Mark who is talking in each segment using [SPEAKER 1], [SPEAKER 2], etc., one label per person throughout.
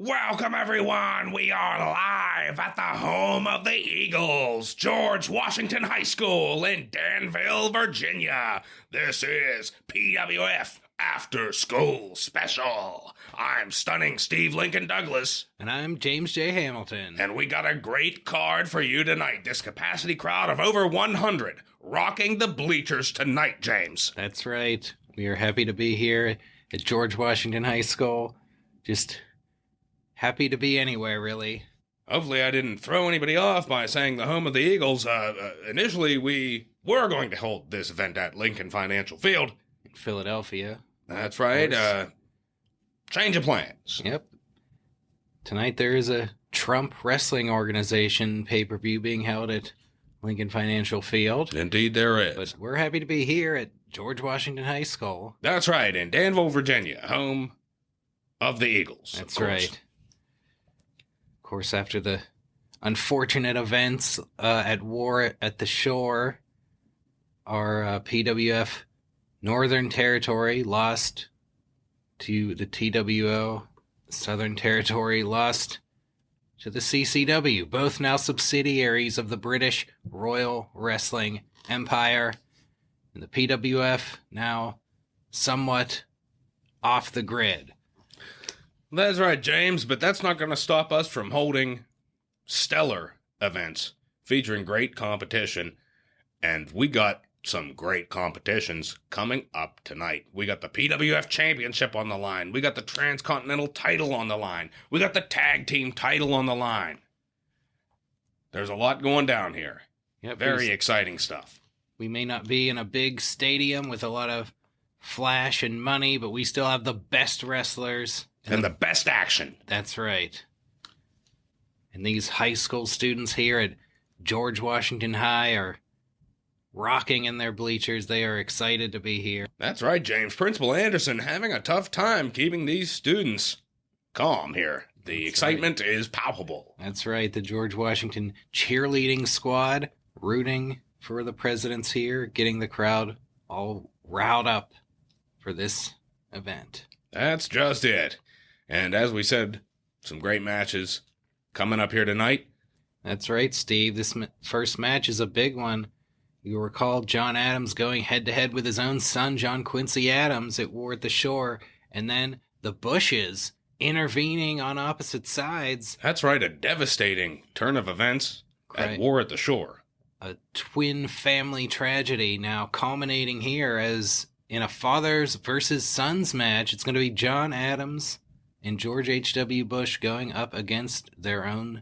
[SPEAKER 1] Welcome, everyone. We are live at the home of the Eagles, George Washington High School in Danville, Virginia. This is PWF After School Special. I'm stunning Steve Lincoln Douglas.
[SPEAKER 2] And I'm James J. Hamilton.
[SPEAKER 1] And we got a great card for you tonight. This capacity crowd of over 100 rocking the bleachers tonight, James.
[SPEAKER 2] That's right. We are happy to be here at George Washington High School. Just happy to be anywhere, really.
[SPEAKER 1] Hopefully I didn't throw anybody off by saying the home of the Eagles. Initially, we were going to hold this event at Lincoln Financial Field.
[SPEAKER 2] In Philadelphia.
[SPEAKER 1] That's right. Change of plans.
[SPEAKER 2] Yep. Tonight there is a Trump Wrestling Organization pay-per-view being held at Lincoln Financial Field.
[SPEAKER 1] Indeed there is.
[SPEAKER 2] But we're happy to be here at George Washington High School.
[SPEAKER 1] That's right, in Danville, Virginia, home of the Eagles.
[SPEAKER 2] That's right. Of course, after the unfortunate events at War at the Shore, our PWF Northern Territory lost to the TWO. Southern Territory lost to the CCW, both now subsidiaries of the British Royal Wrestling Empire. And the PWF now somewhat off the grid.
[SPEAKER 1] That's right, James, but that's not going to stop us from holding stellar events featuring great competition. And we got some great competitions coming up tonight. We got the PWF Championship on the line. We got the Transcontinental title on the line. We got the Tag Team title on the line. There's a lot going down here.
[SPEAKER 2] Yep,
[SPEAKER 1] Very exciting stuff.
[SPEAKER 2] We may not be in a big stadium with a lot of flash and money, but we still have the best wrestlers.
[SPEAKER 1] And the best action.
[SPEAKER 2] That's right. And these high school students here at George Washington High are rocking in their bleachers. They are excited to be here.
[SPEAKER 1] That's right, James. Principal Anderson having a tough time keeping these students calm here. The excitement is palpable.
[SPEAKER 2] That's right. The George Washington cheerleading squad rooting for the presidents here, getting the crowd all riled up for this event.
[SPEAKER 1] That's just it. And as we said, some great matches coming up here tonight.
[SPEAKER 2] That's right, Steve. This first match is a big one. You recall John Adams going head-to-head with his own son, John Quincy Adams, at War at the Shore, and then the Bushes intervening on opposite sides.
[SPEAKER 1] That's right, a devastating turn of events at War at the Shore.
[SPEAKER 2] A twin family tragedy now culminating here as in a fathers versus sons match. It's going to be John Adams and George H.W. Bush going up against their own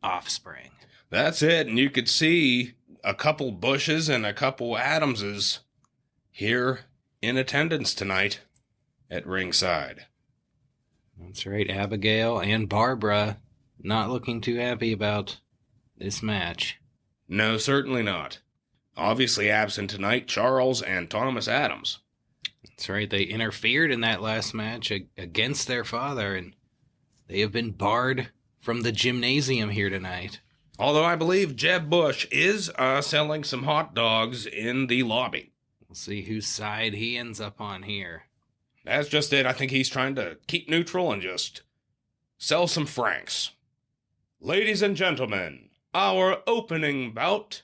[SPEAKER 2] offspring.
[SPEAKER 1] That's it, and you could see a couple Bushes and a couple Adamses here in attendance tonight at ringside.
[SPEAKER 2] That's right, Abigail and Barbara not looking too happy about this match.
[SPEAKER 1] No, certainly not. Obviously absent tonight, Charles and Thomas Adams.
[SPEAKER 2] That's right, they interfered in that last match against their father, and they have been barred from the gymnasium here tonight.
[SPEAKER 1] Although I believe Jeb Bush is selling some hot dogs in the lobby.
[SPEAKER 2] We'll see whose side he ends up on here.
[SPEAKER 1] That's just it. I think he's trying to keep neutral and just sell some franks. Ladies and gentlemen, our opening bout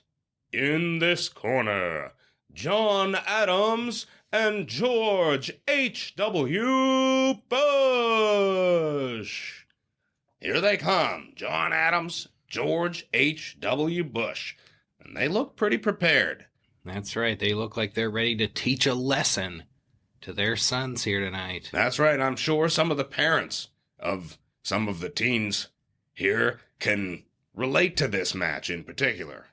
[SPEAKER 1] in this corner, John Adams and George H.W. Bush. Here they come, John Adams, George H.W. Bush, and they look pretty prepared.
[SPEAKER 2] That's right. They look like they're ready to teach a lesson to their sons here tonight.
[SPEAKER 1] That's right. I'm sure some of the parents of some of the teens here can relate to this match in particular,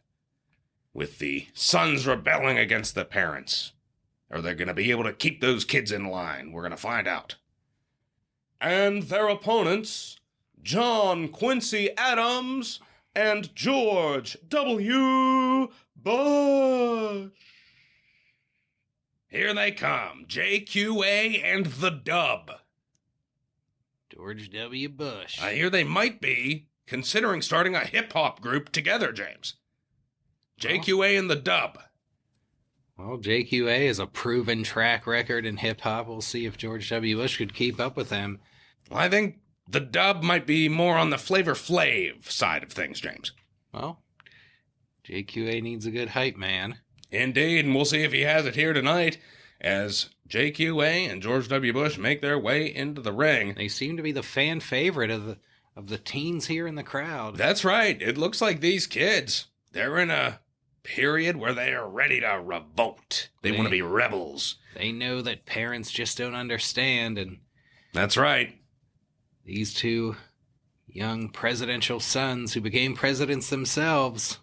[SPEAKER 1] with the sons rebelling against the parents. Are they going to be able to keep those kids in line? We're going to find out. And their opponents, John Quincy Adams and George W. Bush. Here they come, JQA and the Dub.
[SPEAKER 2] George W. Bush.
[SPEAKER 1] I hear they might be considering starting a hip-hop group together, James. JQA and the Dub.
[SPEAKER 2] Well, JQA is a proven track record in hip-hop. We'll see if George W. Bush could keep up with them.
[SPEAKER 1] Well, I think the dub might be more on the Flavor Flav side of things, James.
[SPEAKER 2] Well, JQA needs a good hype man.
[SPEAKER 1] Indeed, and we'll see if he has it here tonight as JQA and George W. Bush make their way into the ring.
[SPEAKER 2] They seem to be the fan favorite of the teens here in the crowd.
[SPEAKER 1] That's right. It looks like these kids, they're in a period where they are ready to revolt. They want to be rebels.
[SPEAKER 2] They know that parents just don't understand, and
[SPEAKER 1] that's right.
[SPEAKER 2] These two young presidential sons who became presidents themselves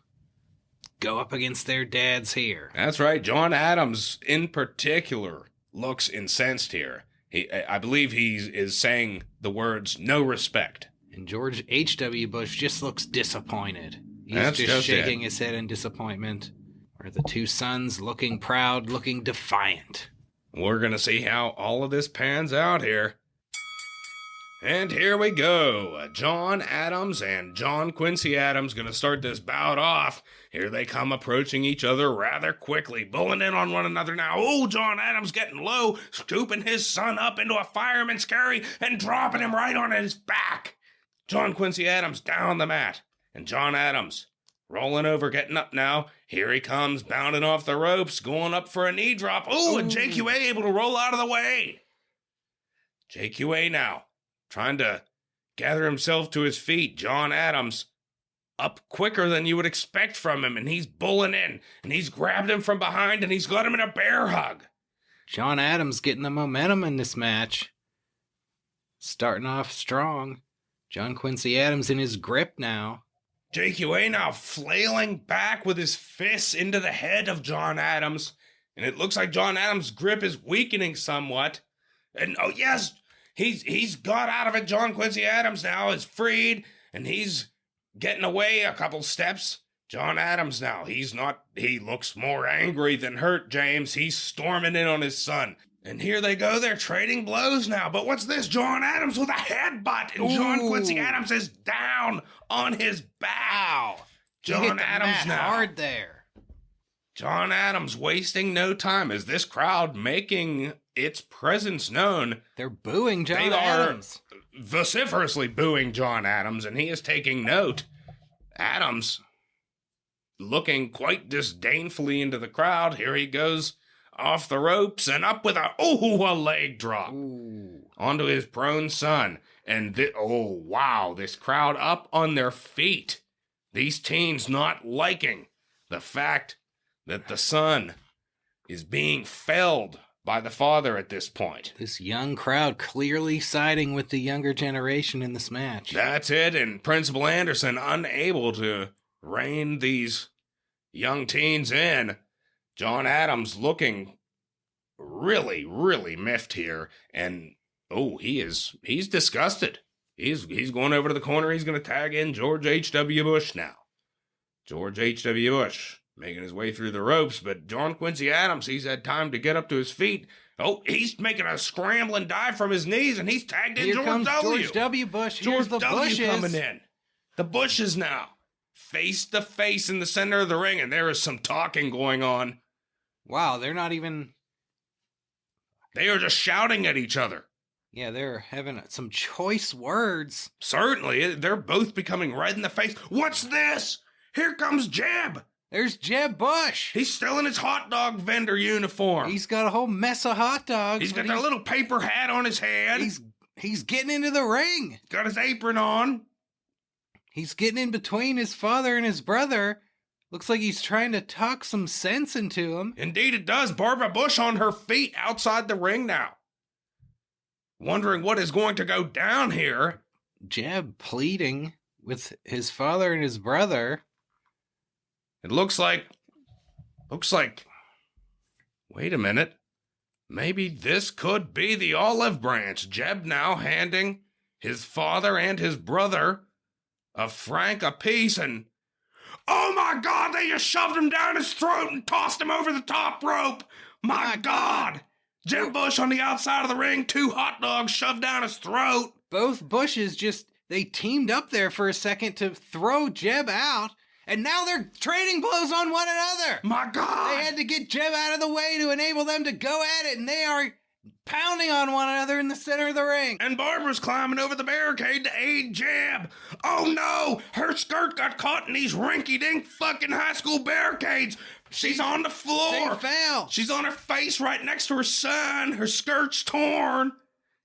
[SPEAKER 2] go up against their dads here.
[SPEAKER 1] That's right. John Adams, in particular, looks incensed here. I believe he is saying the words, no respect.
[SPEAKER 2] And George H.W. Bush just looks disappointed. He's
[SPEAKER 1] That's
[SPEAKER 2] just shaking his head in disappointment. Where the two sons looking proud, looking defiant.
[SPEAKER 1] We're going to see how all of this pans out here. And here we go. John Adams and John Quincy Adams going to start this bout off. Here they come approaching each other rather quickly, bulling in on one another now. Oh, John Adams getting low, scooping his son up into a fireman's carry and dropping him right on his back. John Quincy Adams down the mat. And John Adams rolling over, getting up now. Here he comes, bounding off the ropes, going up for a knee drop. Oh, and JQA able to roll out of the way. JQA now trying to gather himself to his feet. John Adams up quicker than you would expect from him, and he's bulling in, and he's grabbed him from behind, and he's got him in a bear hug.
[SPEAKER 2] John Adams getting the momentum in this match. Starting off strong. John Quincy Adams in his grip now.
[SPEAKER 1] JQA now flailing back with his fists into the head of John Adams, and it looks like John Adams' grip is weakening somewhat. And oh yes, he's got out of it. John Quincy Adams now is freed, and he's getting away a couple steps. John Adams now, he looks more angry than hurt, James. He's storming in on his son. And here they go, they're trading blows now. But what's this? John Adams with a headbutt, and John Quincy Adams is down on his back.
[SPEAKER 2] Wow.
[SPEAKER 1] John Adams now.
[SPEAKER 2] Hard there.
[SPEAKER 1] John Adams wasting no time as this crowd making its presence known.
[SPEAKER 2] They're booing John
[SPEAKER 1] They are
[SPEAKER 2] Adams.
[SPEAKER 1] vociferously booing John Adams, and he is taking note. Adams looking quite disdainfully into the crowd. Here he goes off the ropes and up with a leg drop onto his prone son. And wow, this crowd up on their feet. These teens not liking the fact that the son is being felled by the father at this point.
[SPEAKER 2] This young crowd clearly siding with the younger generation in this match.
[SPEAKER 1] That's it, and Principal Anderson unable to rein these young teens in. John Adams looking really, really miffed here, and he's disgusted. He's going over to the corner. He's going to tag in George H.W. Bush now. George H.W. Bush making his way through the ropes, but John Quincy Adams, he's had time to get up to his feet. Oh, he's making a scrambling dive from his knees, and he's tagged in George W.
[SPEAKER 2] George W. Bush.
[SPEAKER 1] George
[SPEAKER 2] Here's the
[SPEAKER 1] W.
[SPEAKER 2] Bushes.
[SPEAKER 1] coming in. The Bushes now, face to face in the center of the ring, and there is some talking going on.
[SPEAKER 2] Wow, they're not even...
[SPEAKER 1] They are just shouting at each other.
[SPEAKER 2] Yeah, they're having some choice words.
[SPEAKER 1] Certainly, they're both becoming red in the face. What's this? Here comes Jeb.
[SPEAKER 2] There's Jeb Bush.
[SPEAKER 1] He's still in his hot dog vendor uniform.
[SPEAKER 2] He's got a whole mess of hot dogs.
[SPEAKER 1] He's got that little paper hat on his head.
[SPEAKER 2] He's getting into the ring.
[SPEAKER 1] Got his apron on.
[SPEAKER 2] He's getting in between his father and his brother. Looks like he's trying to talk some sense into him.
[SPEAKER 1] Indeed it does. Barbara Bush on her feet outside the ring now. Wondering what is going to go down here.
[SPEAKER 2] Jeb pleading with his father and his brother.
[SPEAKER 1] It looks like, wait a minute. Maybe this could be the olive branch. Jeb now handing his father and his brother a franc apiece, and oh my God, they just shoved him down his throat and tossed him over the top rope. My God. Jeb Bush on the outside of the ring, 2 hot dogs shoved down his throat.
[SPEAKER 2] Both Bushes they teamed up there for a second to throw Jeb out, and now they're trading blows on one another.
[SPEAKER 1] My God.
[SPEAKER 2] They had to get Jeb out of the way to enable them to go at it, and they are pounding on one another in the center of the ring.
[SPEAKER 1] And Barbara's climbing over the barricade to aid Jeb. Oh no! Her skirt got caught in these rinky-dink fucking high school barricades. She's on the floor.
[SPEAKER 2] She fell.
[SPEAKER 1] She's on her face right next to her son. Her skirt's torn.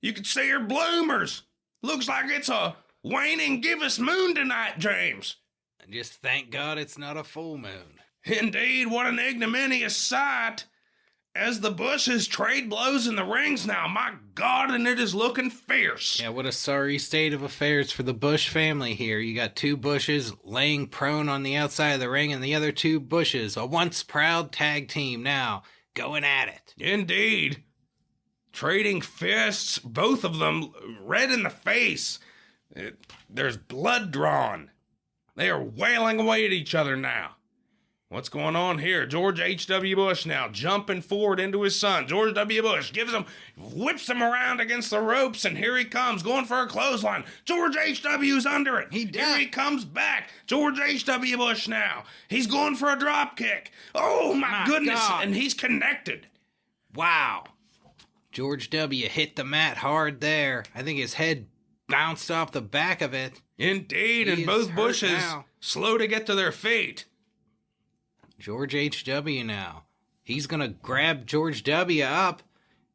[SPEAKER 1] You can see her bloomers. Looks like it's a waning gibbous moon tonight, James.
[SPEAKER 2] And just thank God it's not a full moon.
[SPEAKER 1] Indeed, what an ignominious sight. As the Bushes trade blows in the rings now, my God, and it is looking fierce.
[SPEAKER 2] Yeah, what a sorry state of affairs for the Bush family here. You got two Bushes laying prone on the outside of the ring, and the other two Bushes, a once proud tag team now, going at it.
[SPEAKER 1] Indeed. Trading fists, both of them red in the face. There's blood drawn. They are wailing away at each other now. What's going on here? George H.W. Bush now jumping forward into his son. George W. Bush whips him around against the ropes, and here he comes, going for a clothesline. George H.W.'s under it. Here he comes back. George H.W. Bush now. He's going for a drop kick. Oh, my goodness. God. And he's connected.
[SPEAKER 2] Wow. George W. hit the mat hard there. I think his head bounced off the back of it.
[SPEAKER 1] Indeed, and both Bushes slow to get to their feet.
[SPEAKER 2] George H.W. now. He's going to grab George W. up,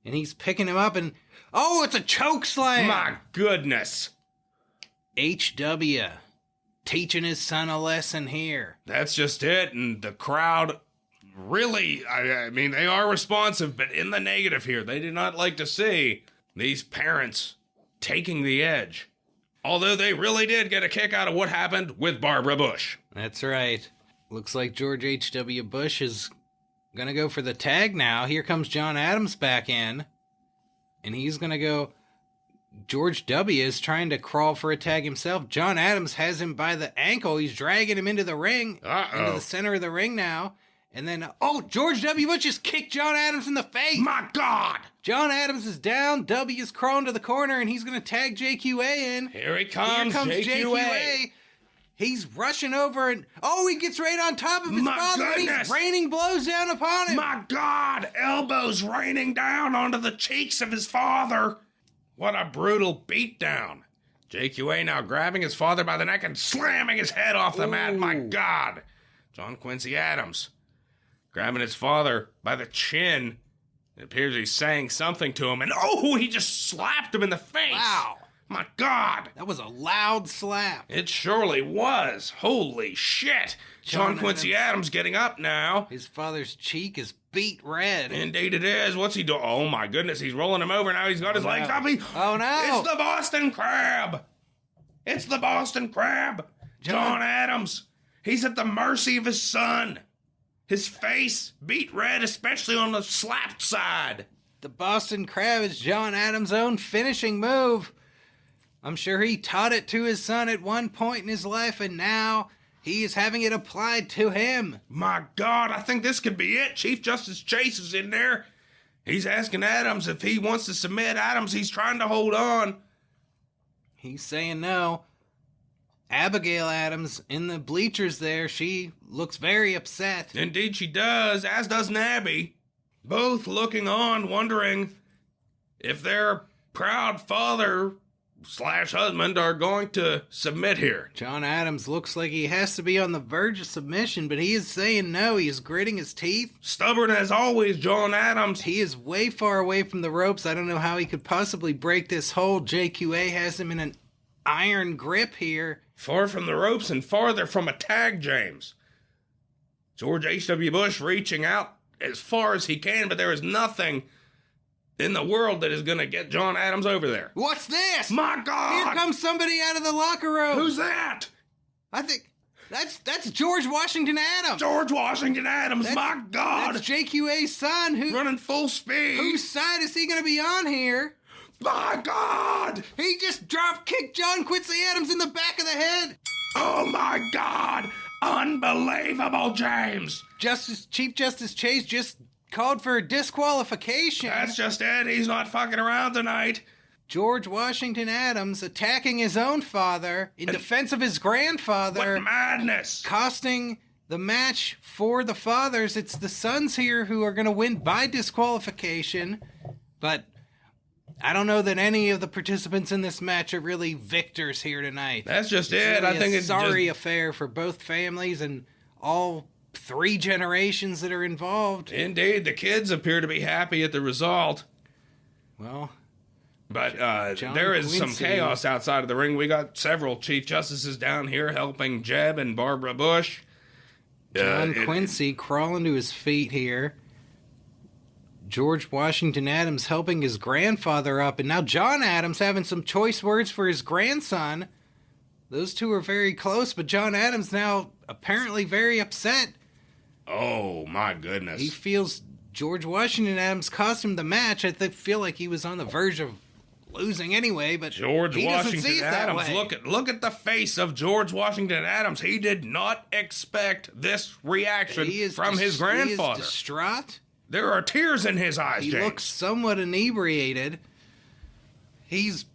[SPEAKER 2] and he's picking him up, and... oh, it's a choke slam!
[SPEAKER 1] My goodness!
[SPEAKER 2] H.W. teaching his son a lesson here.
[SPEAKER 1] That's just it, and the crowd really... I mean, they are responsive, but in the negative here. They do not like to see these parents taking the edge. Although they really did get a kick out of what happened with Barbara Bush.
[SPEAKER 2] That's right. Looks like George H.W. Bush is going to go for the tag now. Here comes John Adams back in. And he's going to go... George W. is trying to crawl for a tag himself. John Adams has him by the ankle. He's dragging him into the ring. Into the center of the ring now. And then... oh, George W. Bush just kicked John Adams in the face.
[SPEAKER 1] My God!
[SPEAKER 2] John Adams is down. W is crawling to the corner, and he's going to tag JQA in.
[SPEAKER 1] Here he comes, JQA.
[SPEAKER 2] He's rushing over, and oh, he gets right on top of his father, and he's raining blows down upon him.
[SPEAKER 1] My God, elbows raining down onto the cheeks of his father. What a brutal beatdown. JQA now grabbing his father by the neck and slamming his head off the mat. My God. John Quincy Adams grabbing his father by the chin. It appears he's saying something to him, and oh, he just slapped him in the face.
[SPEAKER 2] Wow.
[SPEAKER 1] My God!
[SPEAKER 2] That was a loud slap.
[SPEAKER 1] It surely was. Holy shit! John Quincy Adams getting up now.
[SPEAKER 2] His father's cheek is beet red.
[SPEAKER 1] Indeed it is. What's he doing? Oh my goodness, he's rolling him over now. He's got his legs up.
[SPEAKER 2] Oh no!
[SPEAKER 1] It's the Boston Crab! It's the Boston Crab! John Adams! He's at the mercy of his son. His face beet red, especially on the slapped side.
[SPEAKER 2] The Boston Crab is John Adams' own finishing move. I'm sure he taught it to his son at one point in his life, and now he is having it applied to him.
[SPEAKER 1] My God, I think this could be it. Chief Justice Chase is in there. He's asking Adams if he wants to submit. Adams, he's trying to hold on.
[SPEAKER 2] He's saying no. Abigail Adams in the bleachers there, she looks very upset.
[SPEAKER 1] Indeed she does, as does Nabby. Both looking on, wondering if their proud father... /husband are going to submit here.
[SPEAKER 2] John Adams looks like he has to be on the verge of submission, but he is saying no. He is gritting his teeth.
[SPEAKER 1] Stubborn as always, John Adams.
[SPEAKER 2] He is way far away from the ropes. I don't know how he could possibly break this hold. JQA has him in an iron grip here.
[SPEAKER 1] Far from the ropes and farther from a tag, James. George H.W. Bush reaching out as far as he can, but there is nothing in the world that is going to get John Adams over there.
[SPEAKER 2] What's this?
[SPEAKER 1] My God!
[SPEAKER 2] Here comes somebody out of the locker room.
[SPEAKER 1] Who's that?
[SPEAKER 2] I think that's George Washington Adams.
[SPEAKER 1] George Washington Adams, my God!
[SPEAKER 2] That's JQA's son who...
[SPEAKER 1] running full speed.
[SPEAKER 2] Whose side is he going to be on here?
[SPEAKER 1] My God!
[SPEAKER 2] He just drop-kicked John Quincy Adams in the back of the head.
[SPEAKER 1] Oh, my God! Unbelievable, James!
[SPEAKER 2] Chief Justice Chase just... called for a disqualification.
[SPEAKER 1] That's just it. He's not fucking around tonight.
[SPEAKER 2] George Washington Adams attacking his own father in defense of his grandfather.
[SPEAKER 1] What madness!
[SPEAKER 2] Costing the match for the fathers. It's the sons here who are going to win by disqualification. But I don't know that any of the participants in this match are really victors here tonight.
[SPEAKER 1] That's just
[SPEAKER 2] It's
[SPEAKER 1] it.
[SPEAKER 2] really
[SPEAKER 1] I think
[SPEAKER 2] a
[SPEAKER 1] it's
[SPEAKER 2] sorry
[SPEAKER 1] just...
[SPEAKER 2] affair for both families and all 3 generations that are involved.
[SPEAKER 1] Indeed, the kids appear to be happy at the result.
[SPEAKER 2] Well,
[SPEAKER 1] But
[SPEAKER 2] John
[SPEAKER 1] there is some
[SPEAKER 2] Quincy.
[SPEAKER 1] chaos outside of the ring. We got several Chief Justices down here helping Jeb and Barbara Bush.
[SPEAKER 2] John Quincy crawling to his feet here. George Washington Adams helping his grandfather up. And now John Adams having some choice words for his grandson. Those two are very close, but John Adams now apparently very upset.
[SPEAKER 1] Oh, my goodness.
[SPEAKER 2] He feels George Washington Adams cost him the match. I feel like he was on the verge of losing anyway, but
[SPEAKER 1] George
[SPEAKER 2] he doesn't see
[SPEAKER 1] Washington
[SPEAKER 2] it that
[SPEAKER 1] Adams.
[SPEAKER 2] way.
[SPEAKER 1] Look at the face of George Washington Adams. He did not expect this reaction from his grandfather.
[SPEAKER 2] He is distraught.
[SPEAKER 1] There are tears in his eyes,
[SPEAKER 2] He
[SPEAKER 1] James.
[SPEAKER 2] looks somewhat inebriated. He's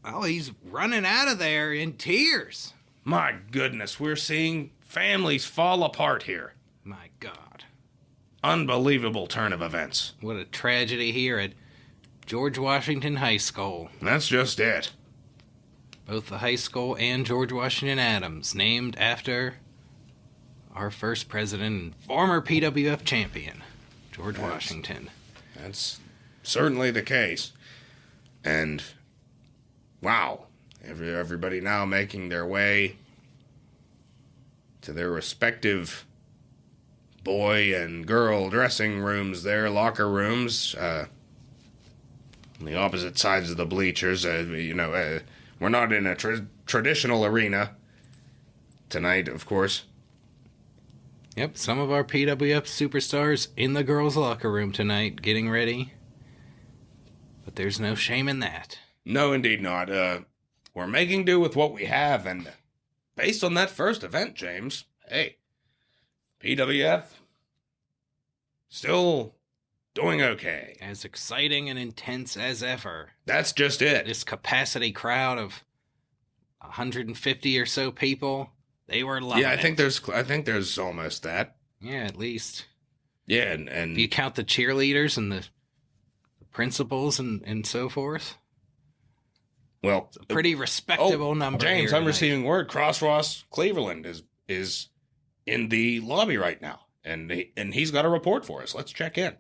[SPEAKER 2] running out of there in tears.
[SPEAKER 1] My goodness, we're seeing families fall apart here.
[SPEAKER 2] My God.
[SPEAKER 1] Unbelievable turn of events.
[SPEAKER 2] What a tragedy here at George Washington High School.
[SPEAKER 1] That's just it.
[SPEAKER 2] Both the high school and George Washington Adams, named after our first president and former PWF champion, George Washington.
[SPEAKER 1] That's certainly the case. And, wow, everybody now making their way to their respective boy and girl dressing rooms there, locker rooms, on the opposite sides of the bleachers. We're not in a traditional arena tonight, of course.
[SPEAKER 2] Yep, some of our PWF superstars in the girls' locker room tonight, getting ready. But there's no shame in that.
[SPEAKER 1] No, indeed not. We're making do with what we have, and based on that first event, James, hey, PWF still doing okay.
[SPEAKER 2] As exciting and intense as ever.
[SPEAKER 1] That's just it.
[SPEAKER 2] This capacity crowd of 150 or so people, they were loving
[SPEAKER 1] Yeah,
[SPEAKER 2] it.
[SPEAKER 1] I think there's almost that.
[SPEAKER 2] Yeah, at least.
[SPEAKER 1] Yeah, and
[SPEAKER 2] If you count the cheerleaders and the principals and so forth,
[SPEAKER 1] well,
[SPEAKER 2] a pretty respectable number.
[SPEAKER 1] James,
[SPEAKER 2] here
[SPEAKER 1] I'm
[SPEAKER 2] tonight.
[SPEAKER 1] receiving word. Cross Ross Cleveland is in the lobby right now, and he's got a report for us. Let's check in.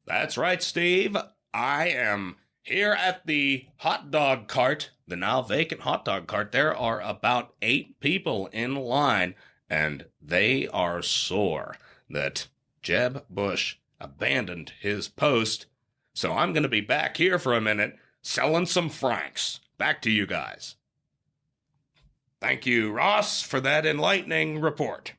[SPEAKER 1] That's right, Steve. I am here at the hot dog cart, the now vacant hot dog cart. There are about 8 people in line, and they are sore that Jeb Bush abandoned his post. So I'm going to be back here for a minute selling some francs. Back to you guys. Thank you, Ross, for that enlightening report.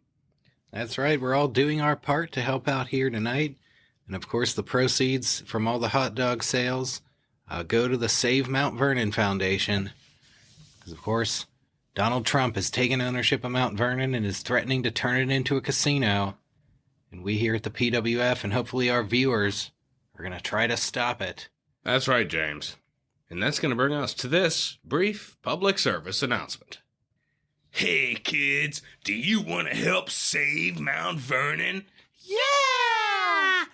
[SPEAKER 2] That's right. We're all doing our part to help out here tonight. And of course, the proceeds from all the hot dog sales go to the Save Mount Vernon Foundation. Because, of course, Donald Trump has taken ownership of Mount Vernon and is threatening to turn it into a casino. And we here at the PWF and hopefully our viewers are going to try to stop it.
[SPEAKER 1] That's right, James. And that's going to bring us to this brief public service announcement. Hey, kids, do you want to help save Mount Vernon? Yeah!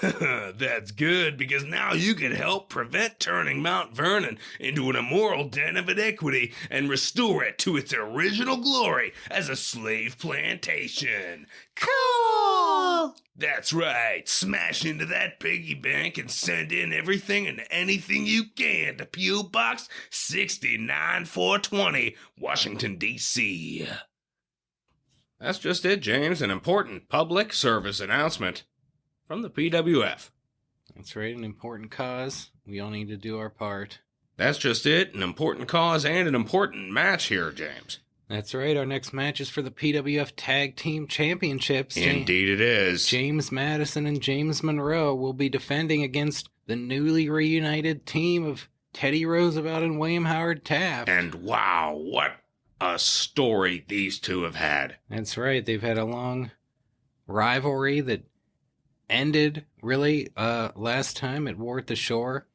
[SPEAKER 1] That's good, because now you can help prevent turning Mount Vernon into an immoral den of iniquity and restore it to its original glory as a slave plantation. Cool! That's right. Smash into that piggy bank and send in everything and anything you can to P.O. Box 69420, Washington, D.C. That's just it, James. An important public service announcement from the PWF.
[SPEAKER 2] That's right. An important cause. We all need to do our part.
[SPEAKER 1] That's just it. An important cause and an important match here, James.
[SPEAKER 2] That's right. Our next match is for the PWF Tag Team Championships.
[SPEAKER 1] Indeed it is.
[SPEAKER 2] James Madison and James Monroe will be defending against the newly reunited team of Teddy Roosevelt and William Howard Taft.
[SPEAKER 1] And wow, what a story these two have had.
[SPEAKER 2] That's right. They've had a long rivalry that ended, really, last time at War at the Shore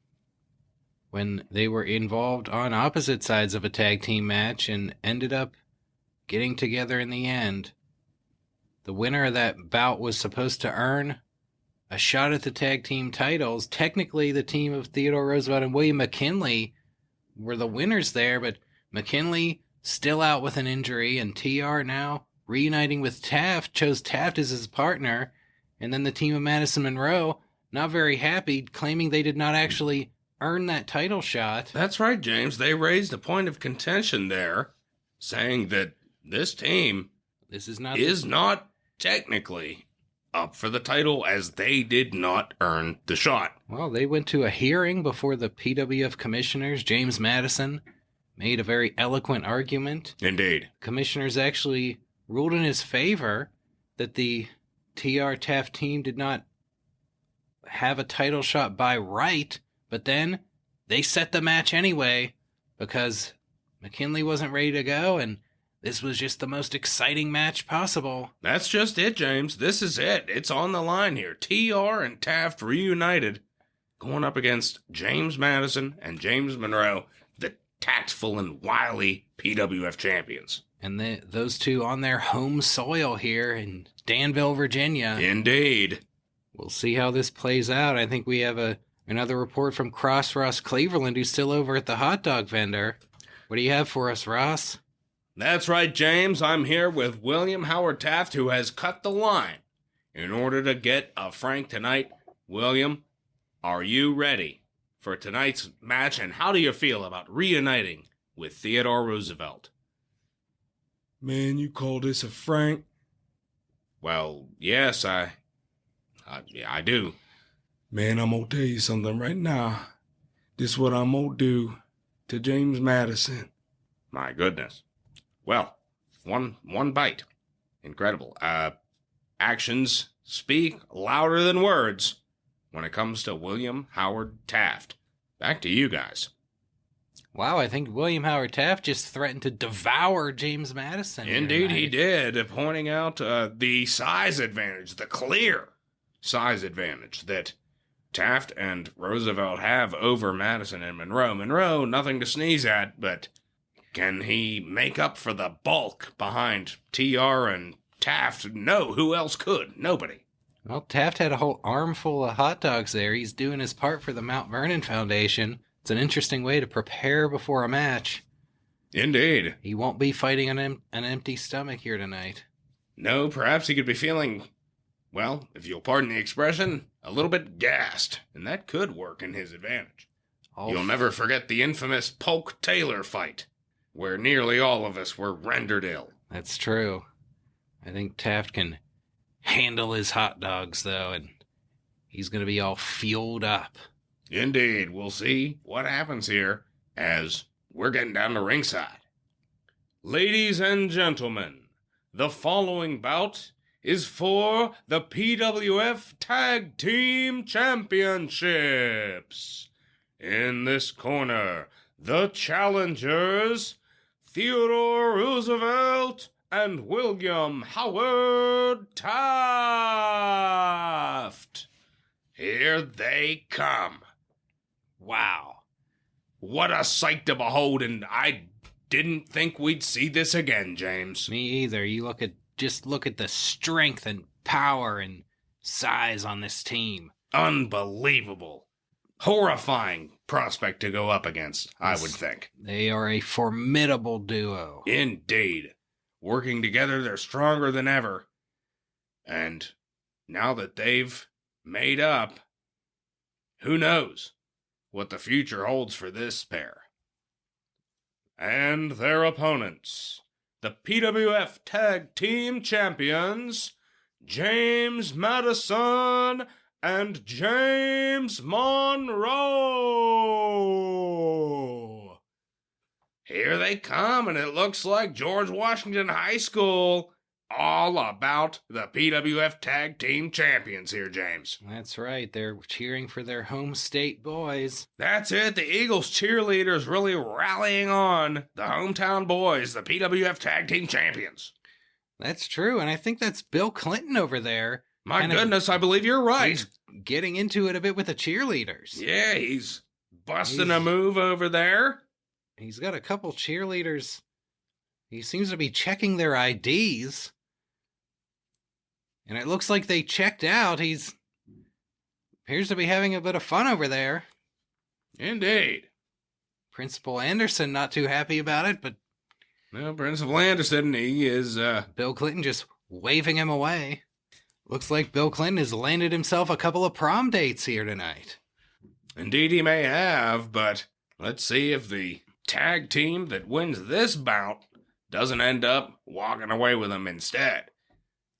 [SPEAKER 2] when they were involved on opposite sides of a tag team match and ended up getting together in the end. The winner of that bout was supposed to earn a shot at the tag team titles. Technically, the team of Theodore Roosevelt and William McKinley were the winners there, but McKinley still out with an injury, and TR now reuniting with Taft, chose Taft as his partner, and then the team of Madison Monroe, not very happy, claiming they did not actually earn that title shot.
[SPEAKER 1] That's right, James. They raised a point of contention there, saying that this team is not technically up for the title, as they did not earn the shot.
[SPEAKER 2] Well, they went to a hearing before the PWF commissioners. James Madison made a very eloquent argument.
[SPEAKER 1] Indeed.
[SPEAKER 2] Commissioners actually ruled in his favor that the TR Taft team did not have a title shot by right, but then they set the match anyway because McKinley wasn't ready to go, and this was just the most exciting match possible.
[SPEAKER 1] That's just it, James. This is it. It's on the line here. TR and Taft reunited, going up against James Madison and James Monroe, the tactful and wily PWF champions.
[SPEAKER 2] And those two on their home soil here in Danville, Virginia.
[SPEAKER 1] Indeed.
[SPEAKER 2] We'll see how this plays out. I think we have another report from Cross Ross Cleveland, who's still over at the hot dog vendor. What do you have for us, Ross?
[SPEAKER 1] That's right, James. I'm here with William Howard Taft, who has cut the line in order to get a Frank tonight. William, are you ready for tonight's match, and how do you feel about reuniting with Theodore Roosevelt?
[SPEAKER 3] Man, you call this a Frank?
[SPEAKER 1] Well, yes, I do.
[SPEAKER 3] Man, I'm gonna tell you something right now. This is what I'm gonna do to James Madison.
[SPEAKER 1] My goodness. Well, one bite. Incredible. Actions speak louder than words when it comes to William Howard Taft. Back to you guys.
[SPEAKER 2] Wow, I think William Howard Taft just threatened to devour James Madison.
[SPEAKER 1] Indeed, he did, pointing out the size advantage, the clear size advantage that Taft and Roosevelt have over Madison and Monroe. Monroe, nothing to sneeze at, but can he make up for the bulk behind TR and Taft? No, who else could? Nobody.
[SPEAKER 2] Well, Taft had a whole armful of hot dogs there. He's doing his part for the Mount Vernon Foundation. It's an interesting way to prepare before a match.
[SPEAKER 1] Indeed.
[SPEAKER 2] He won't be fighting an empty stomach here tonight.
[SPEAKER 1] No, perhaps he could be feeling, well, if you'll pardon the expression, a little bit gassed, and that could work in his advantage. You'll never forget the infamous Polk Taylor fight, where nearly all of us were rendered ill.
[SPEAKER 2] That's true. I think Taft can handle his hot dogs, though, and he's going to be all fueled up.
[SPEAKER 1] Indeed. We'll see what happens here as we're getting down to ringside. Ladies and gentlemen, the following bout is for the PWF Tag Team Championships. In this corner, the challengers, Theodore Roosevelt and William Howard Taft. Here they come. Wow. What a sight to behold, and I didn't think we'd see this again, James.
[SPEAKER 2] Me either. Just look at the strength and power and size on this team.
[SPEAKER 1] Unbelievable. Horrifying prospect to go up against, I would think.
[SPEAKER 2] They are a formidable duo.
[SPEAKER 1] Indeed. Working together, they're stronger than ever. And now that they've made up, who knows what the future holds for this pair. And their opponents, the PWF Tag Team Champions, James Madison and James Monroe. Here they come, and it looks like George Washington High School. All about the PWF Tag Team Champions here, James.
[SPEAKER 2] That's right. They're cheering for their home state boys.
[SPEAKER 1] That's it. The Eagles cheerleaders really rallying on the hometown boys, the PWF Tag Team Champions.
[SPEAKER 2] That's true, and I think that's Bill Clinton over there.
[SPEAKER 1] My goodness, I believe you're right.
[SPEAKER 2] He's getting into it a bit with the cheerleaders.
[SPEAKER 1] Yeah, he's busting a move over there.
[SPEAKER 2] He's got a couple cheerleaders. He seems to be checking their IDs. And it looks like they checked out. He's appears to be having a bit of fun over there.
[SPEAKER 1] Indeed.
[SPEAKER 2] Principal Anderson not too happy about it, but
[SPEAKER 1] Well, Principal Anderson, he is,
[SPEAKER 2] Bill Clinton just waving him away. Looks like Bill Clinton has landed himself a couple of prom dates here tonight.
[SPEAKER 1] Indeed he may have, but let's see if the tag team that wins this bout doesn't end up walking away with him instead.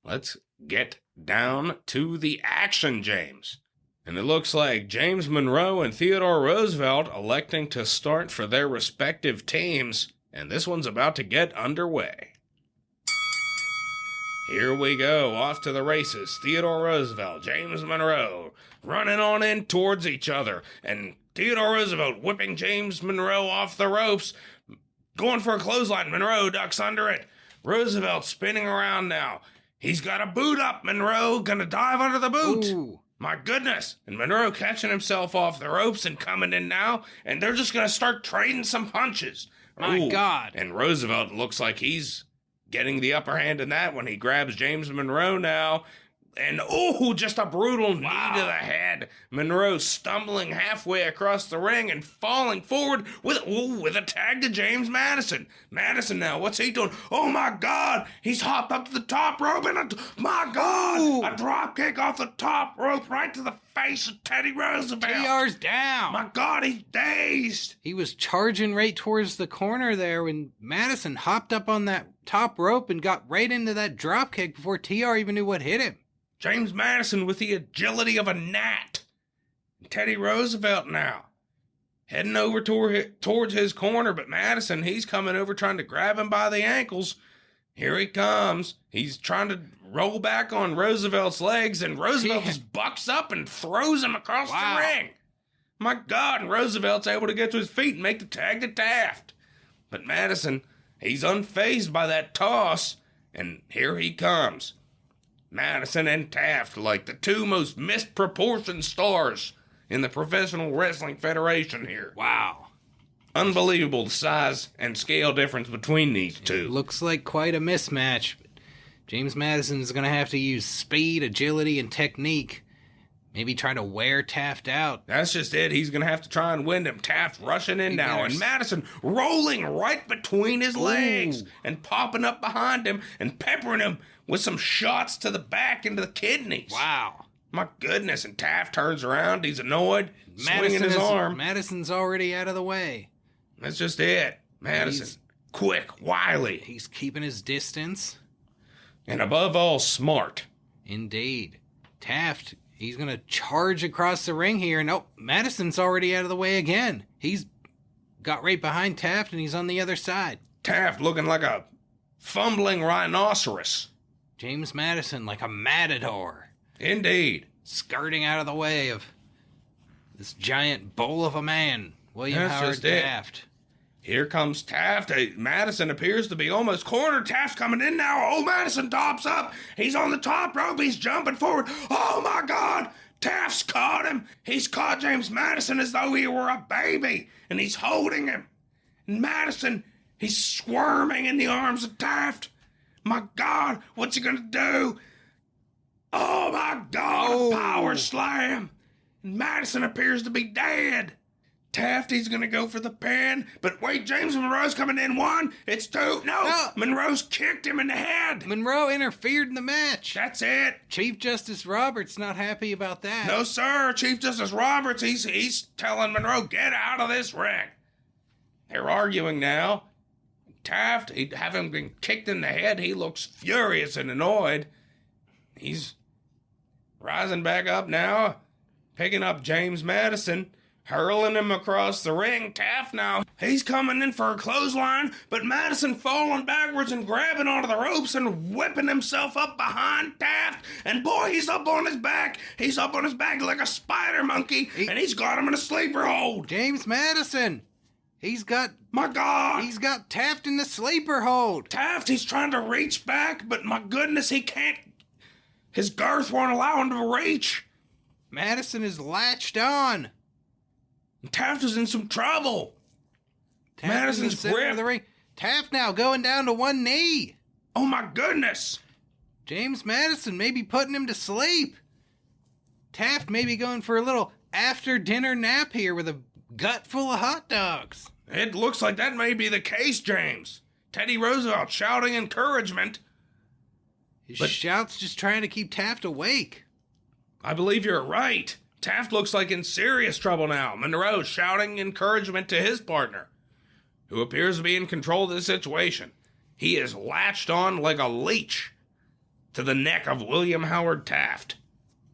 [SPEAKER 1] Let's get down to the action, James. And it looks like James Monroe and Theodore Roosevelt electing to start for their respective teams, and this one's about to get underway. Here we go, off to the races. Theodore Roosevelt, James Monroe, running on in towards each other, and Theodore Roosevelt whipping James Monroe off the ropes, going for a clothesline. Monroe ducks under it. Roosevelt spinning around now. He's got a boot up. Monroe gonna dive under the boot.
[SPEAKER 2] Ooh.
[SPEAKER 1] My goodness. And Monroe catching himself off the ropes and coming in now, and they're just gonna start trading some punches.
[SPEAKER 2] My God.
[SPEAKER 1] And Roosevelt looks like he's getting the upper hand in that when he grabs James Monroe now. And, just a brutal knee to the head. Monroe stumbling halfway across the ring and falling forward with a tag to James Madison. Madison now, what's he doing? Oh, my God. He's hopped up to the top rope and, my God, a drop kick off the top rope right to the face of Teddy Roosevelt.
[SPEAKER 2] TR's down.
[SPEAKER 1] My God, he's dazed.
[SPEAKER 2] He was charging right towards the corner there when Madison hopped up on that top rope and got right into that drop kick before TR even knew what hit him.
[SPEAKER 1] James Madison with the agility of a gnat. Teddy Roosevelt now heading over towards his corner, but Madison, he's coming over trying to grab him by the ankles. Here he comes. He's trying to roll back on Roosevelt's legs, and Roosevelt just bucks up and throws him across the ring. My God, and Roosevelt's able to get to his feet and make the tag to Taft. But Madison, he's unfazed by that toss, and here he comes. Madison and Taft, like the two most misproportioned stars in the Professional Wrestling Federation here.
[SPEAKER 2] Wow.
[SPEAKER 1] Unbelievable size and scale difference between these two.
[SPEAKER 2] Looks like quite a mismatch. James Madison's going to have to use speed, agility, and technique. Maybe try to wear Taft out.
[SPEAKER 1] That's just it. He's going to have to try and win him. Taft rushing in now, and Madison rolling right between his legs and popping up behind him and peppering him with some shots to the back into the kidneys.
[SPEAKER 2] Wow.
[SPEAKER 1] My goodness. And Taft turns around. He's annoyed, swinging his arm.
[SPEAKER 2] Madison's already out of the way.
[SPEAKER 1] That's just it. Madison, quick, wily.
[SPEAKER 2] He's keeping his distance.
[SPEAKER 1] And above all, smart.
[SPEAKER 2] Indeed. Taft, he's going to charge across the ring here. Nope, Madison's already out of the way again. He's got right behind Taft, and he's on the other side.
[SPEAKER 1] Taft looking like a fumbling rhinoceros.
[SPEAKER 2] James Madison like a matador.
[SPEAKER 1] Indeed.
[SPEAKER 2] Skirting out of the way of this giant bull of a man, William Howard Taft.
[SPEAKER 1] Here comes Taft. Madison appears to be almost cornered. Taft's coming in now. Oh, Madison tops up. He's on the top rope. He's jumping forward. Oh, my God. Taft's caught him. He's caught James Madison as though he were a baby, and he's holding him. And Madison, he's squirming in the arms of Taft. My God, what's he going to do? Oh, my God, a power slam. And Madison appears to be dead. Taft, he's going to go for the pin. But wait, James Monroe's coming in. 1, it's 2. No, Monroe's kicked him in the head.
[SPEAKER 2] Monroe interfered in the match.
[SPEAKER 1] That's it.
[SPEAKER 2] Chief Justice Roberts not happy about that.
[SPEAKER 1] No, sir. Chief Justice Roberts, he's telling Monroe, get out of this ring. They're arguing now. Taft, having been kicked in the head, he looks furious and annoyed. He's rising back up now, picking up James Madison, hurling him across the ring. Taft now, he's coming in for a clothesline, but Madison falling backwards and grabbing onto the ropes and whipping himself up behind Taft. And boy, he's up on his back. He's up on his back like a spider monkey, and he's got him in a sleeper hold.
[SPEAKER 2] James Madison. He's got...
[SPEAKER 1] My God!
[SPEAKER 2] He's got Taft in the sleeper hold.
[SPEAKER 1] Taft, he's trying to reach back, but my goodness, he can't. His girth won't allow him to reach.
[SPEAKER 2] Madison is latched on.
[SPEAKER 1] Taft is in some trouble.
[SPEAKER 2] Taft
[SPEAKER 1] Madison's grip.
[SPEAKER 2] The ring. Taft now going down to one knee.
[SPEAKER 1] Oh, my goodness.
[SPEAKER 2] James Madison may be putting him to sleep. Taft may be going for a little after-dinner nap here with a gut full of hot dogs.
[SPEAKER 1] It looks like that may be the case, James. Teddy Roosevelt shouting encouragement.
[SPEAKER 2] His shout's just trying to keep Taft awake.
[SPEAKER 1] I believe you're right. Taft looks like in serious trouble now. Monroe shouting encouragement to his partner, who appears to be in control of the situation. He is latched on like a leech to the neck of William Howard Taft.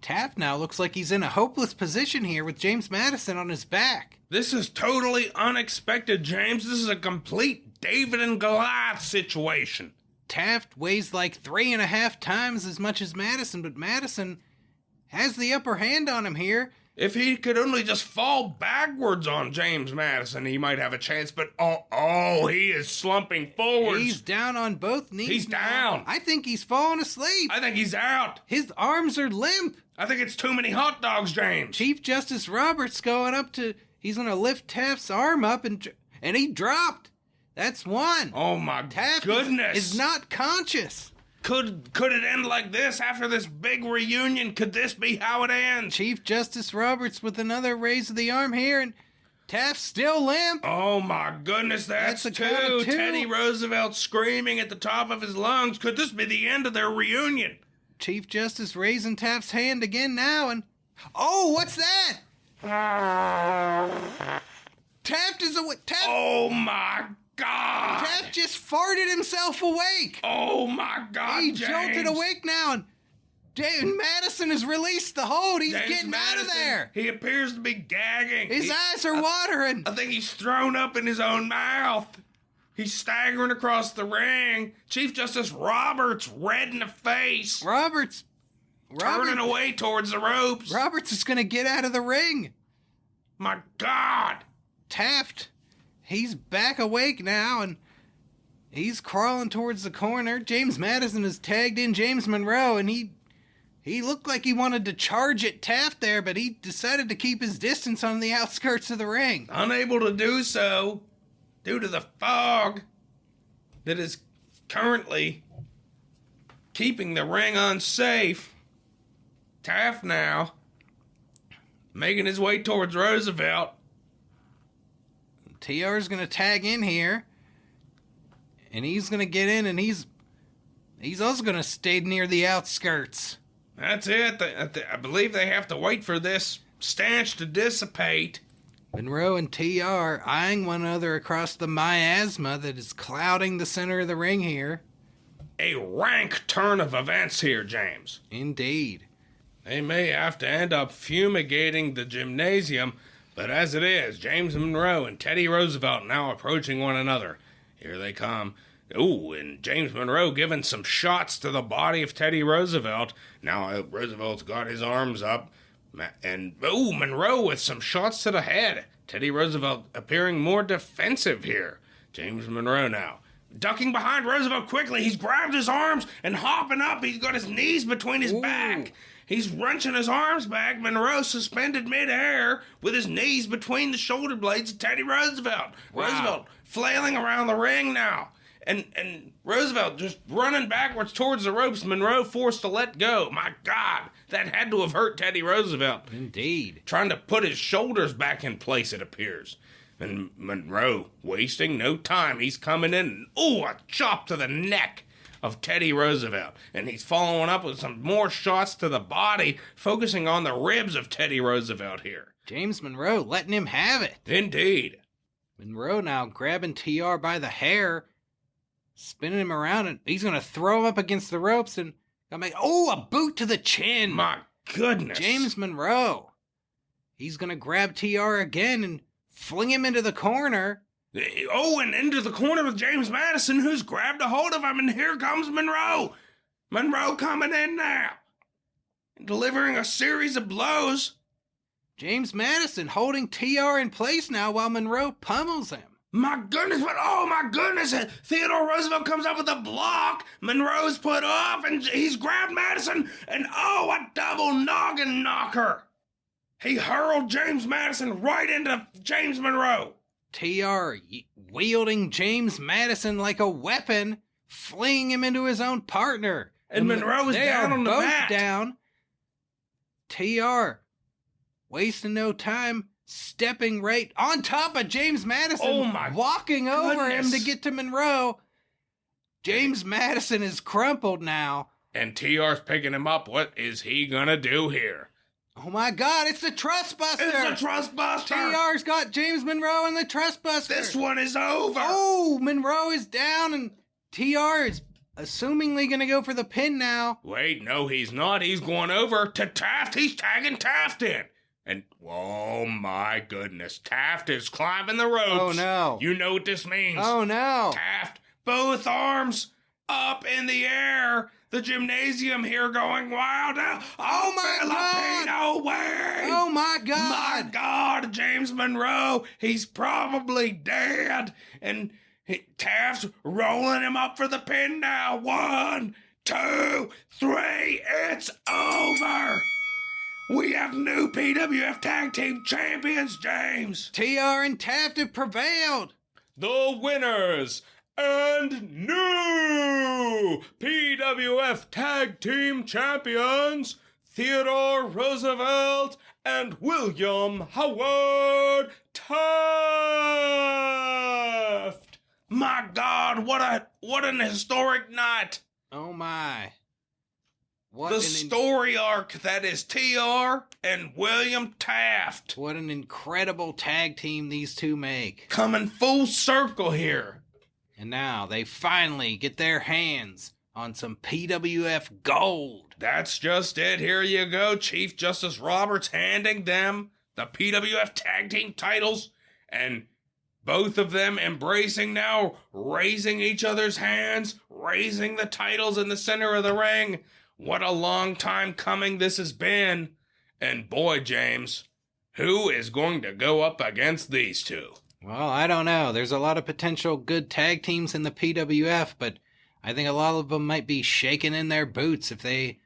[SPEAKER 2] Taft now looks like he's in a hopeless position here with James Madison on his back.
[SPEAKER 1] This is totally unexpected, James. This is a complete David and Goliath situation.
[SPEAKER 2] Taft weighs like 3.5 times as much as Madison, but Madison has the upper hand on him here.
[SPEAKER 1] If he could only just fall backwards on James Madison, he might have a chance, but he is slumping forwards.
[SPEAKER 2] He's down on both knees.
[SPEAKER 1] He's
[SPEAKER 2] now.
[SPEAKER 1] down.
[SPEAKER 2] I think he's falling asleep.
[SPEAKER 1] I think he's out.
[SPEAKER 2] His arms are limp.
[SPEAKER 1] I think it's too many hot dogs, James.
[SPEAKER 2] Chief Justice Roberts he's going to lift Taft's arm up and he dropped. That's one.
[SPEAKER 1] Oh my
[SPEAKER 2] Taft
[SPEAKER 1] goodness.
[SPEAKER 2] is not conscious.
[SPEAKER 1] Could it end like this after this big reunion? Could this be how it ends?
[SPEAKER 2] Chief Justice Roberts with another raise of the arm here, and Taft's still limp.
[SPEAKER 1] Oh my goodness, that's
[SPEAKER 2] a count of two.
[SPEAKER 1] Teddy Roosevelt screaming at the top of his lungs. Could this be the end of their reunion?
[SPEAKER 2] Chief Justice raising Taft's hand again now, and what's that? Taft is awake.
[SPEAKER 1] Oh my God!
[SPEAKER 2] Taft just farted himself awake.
[SPEAKER 1] Oh my God!
[SPEAKER 2] He
[SPEAKER 1] James.
[SPEAKER 2] jolted awake now, and Madison has released the hold. He's
[SPEAKER 1] James
[SPEAKER 2] getting
[SPEAKER 1] Madison,
[SPEAKER 2] out of there.
[SPEAKER 1] He appears to be gagging.
[SPEAKER 2] His eyes are watering.
[SPEAKER 1] I think he's thrown up in his own mouth. He's staggering across the ring. Chief Justice Roberts, red in the face.
[SPEAKER 2] Roberts
[SPEAKER 1] turning away towards the ropes.
[SPEAKER 2] Roberts is going to get out of the ring.
[SPEAKER 1] My God.
[SPEAKER 2] Taft, he's back awake now, and he's crawling towards the corner. James Madison has tagged in James Monroe, and he looked like he wanted to charge at Taft there, but he decided to keep his distance on the outskirts of the ring.
[SPEAKER 1] Unable to do so due to the fog that is currently keeping the ring unsafe. Taft now making his way towards Roosevelt.
[SPEAKER 2] TR's going to tag in here, and he's going to get in, and he's also going to stay near the outskirts.
[SPEAKER 1] That's it. I believe they have to wait for this stench to dissipate.
[SPEAKER 2] Monroe and TR eyeing one another across the miasma that is clouding the center of the ring here.
[SPEAKER 1] A rank turn of events here, James.
[SPEAKER 2] Indeed.
[SPEAKER 1] They may have to end up fumigating the gymnasium, but as it is, James Monroe and Teddy Roosevelt now approaching one another. Here they come. Ooh, and James Monroe giving some shots to the body of Teddy Roosevelt. Now Roosevelt's got his arms up. And, Monroe with some shots to the head. Teddy Roosevelt appearing more defensive here. James Monroe now ducking behind Roosevelt quickly. He's grabbed his arms and hopping up. He's got his knees between his back. He's wrenching his arms back. Monroe suspended midair with his knees between the shoulder blades of Teddy Roosevelt.
[SPEAKER 2] Wow.
[SPEAKER 1] Roosevelt flailing around the ring now. And Roosevelt just running backwards towards the ropes. Monroe forced to let go. My God, that had to have hurt Teddy Roosevelt.
[SPEAKER 2] Indeed.
[SPEAKER 1] Trying to put his shoulders back in place, it appears. And Monroe, wasting no time, he's coming in. A chop to the neck of Teddy Roosevelt. And he's following up with some more shots to the body, focusing on the ribs of Teddy Roosevelt here.
[SPEAKER 2] James Monroe letting him have it.
[SPEAKER 1] Indeed.
[SPEAKER 2] Monroe now grabbing TR by the hair, spinning him around, and he's going to throw him up against the ropes and a boot to the chin.
[SPEAKER 1] My goodness.
[SPEAKER 2] James Monroe. He's going to grab TR again and fling him into the corner.
[SPEAKER 1] And into the corner with James Madison, who's grabbed a hold of him, and here comes Monroe. Monroe coming in now, delivering a series of blows.
[SPEAKER 2] James Madison holding TR in place now while Monroe pummels him.
[SPEAKER 1] My goodness, my goodness. Theodore Roosevelt comes up with a block. Monroe's put off, and he's grabbed Madison, and a double noggin knocker. He hurled James Madison right into James Monroe.
[SPEAKER 2] TR wielding James Madison like a weapon, flinging him into his own partner.
[SPEAKER 1] And Monroe is down on the mat.
[SPEAKER 2] Down. TR, wasting no time, stepping right on top of James Madison,
[SPEAKER 1] Oh my
[SPEAKER 2] walking over him
[SPEAKER 1] goodness.
[SPEAKER 2] to get to Monroe. James Madison is crumpled now.
[SPEAKER 1] And TR's picking him up. What is he gonna do here?
[SPEAKER 2] Oh my God, it's the Trust Buster!
[SPEAKER 1] It's a trust buster!
[SPEAKER 2] TR's got James Monroe in the Trust Buster!
[SPEAKER 1] This one is over!
[SPEAKER 2] Oh, Monroe is down and TR is assumingly gonna go for the pin now.
[SPEAKER 1] Wait, no, he's not. He's going over to Taft. He's tagging Taft in. And, oh my goodness, Taft is climbing the ropes.
[SPEAKER 2] Oh no.
[SPEAKER 1] You know what this means.
[SPEAKER 2] Oh no.
[SPEAKER 1] Taft, both arms up in the air. The gymnasium here going wild.
[SPEAKER 2] Oh my
[SPEAKER 1] Filipino way.
[SPEAKER 2] Oh my God.
[SPEAKER 1] My God, James Monroe. He's probably dead. And Taft's rolling him up for the pin now. 1, 2, 3. It's over. We have new PWF Tag Team Champions, James.
[SPEAKER 2] TR and Taft have prevailed.
[SPEAKER 1] The winners and new PWF Tag Team Champions, Theodore Roosevelt and William Howard Taft. My God, what an historic night.
[SPEAKER 2] Oh my. What
[SPEAKER 1] The story arc that is TR and William Taft.
[SPEAKER 2] What an incredible tag team these two make.
[SPEAKER 1] Coming full circle here.
[SPEAKER 2] And now they finally get their hands on some PWF gold.
[SPEAKER 1] That's just it. Here you go. Chief Justice Roberts handing them the PWF Tag Team titles. And both of them embracing now, raising each other's hands, raising the titles in the center of the ring. What a long time coming this has been. And boy, James, who is going to go up against these two?
[SPEAKER 2] Well, I don't know. There's a lot of potential good tag teams in the PWF, but I think a lot of them might be shaking in their boots if they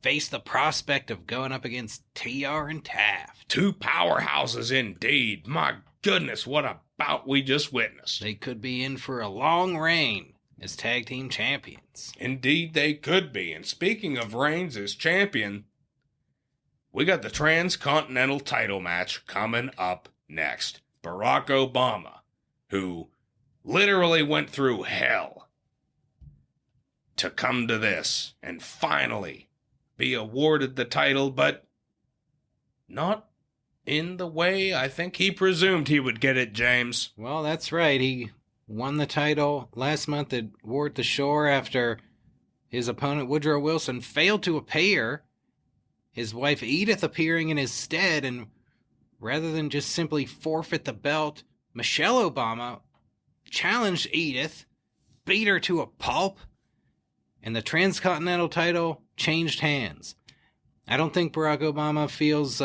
[SPEAKER 2] face the prospect of going up against TR and Taft.
[SPEAKER 1] Two powerhouses indeed. My goodness, what a bout we just witnessed.
[SPEAKER 2] They could be in for a long reign as tag team champions.
[SPEAKER 1] Indeed, they could be. And speaking of reigns as champion, we got the Transcontinental title match coming up next. Barack Obama, who literally went through hell to come to this and finally be awarded the title, but not in the way I think he presumed he would get it, James.
[SPEAKER 2] Well, that's right. He won the title last month at War at the Shore after his opponent Woodrow Wilson failed to appear, his wife Edith appearing in his stead, and rather than just simply forfeit the belt, Michelle Obama challenged Edith, beat her to a pulp, and the Transcontinental title changed hands. I don't think Barack Obama feels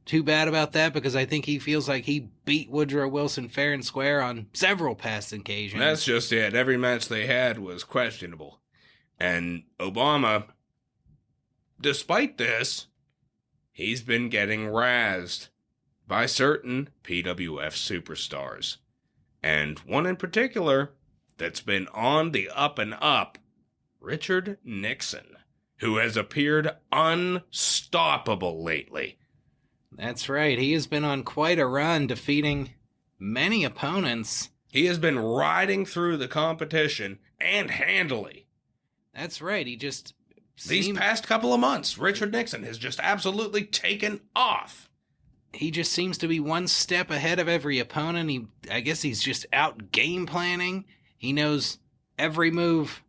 [SPEAKER 2] too bad about that, because I think he feels like he beat Woodrow Wilson fair and square on several past occasions.
[SPEAKER 1] That's just it. Every match they had was questionable. And Obama, despite this, he's been getting razzed by certain PWF superstars. And one in particular that's been on the up and up, Richard Nixon, who has appeared unstoppable lately.
[SPEAKER 2] That's right. He has been on quite a run, defeating many opponents.
[SPEAKER 1] He has been riding through the competition and handily.
[SPEAKER 2] That's right. He just
[SPEAKER 1] These past couple of months, Richard Nixon has just absolutely taken off.
[SPEAKER 2] He just seems to be one step ahead of every opponent. I guess he's just out game planning. He knows every move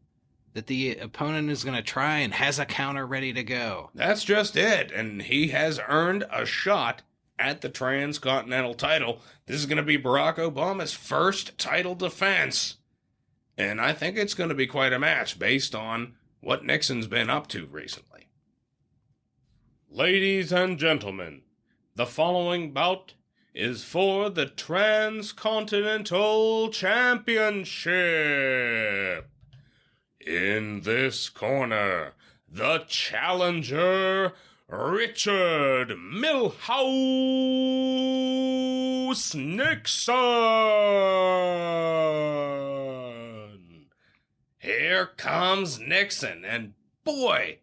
[SPEAKER 2] that the opponent is going to try and has a counter ready to go.
[SPEAKER 1] That's just it. And he has earned a shot at the Transcontinental title. This is going to be Barack Obama's first title defense. And I think it's going to be quite a match based on what Nixon's been up to recently. Ladies and gentlemen, the following bout is for the Transcontinental Championship. In this corner, the challenger, Richard Milhouse Nixon. Here comes Nixon, and boy,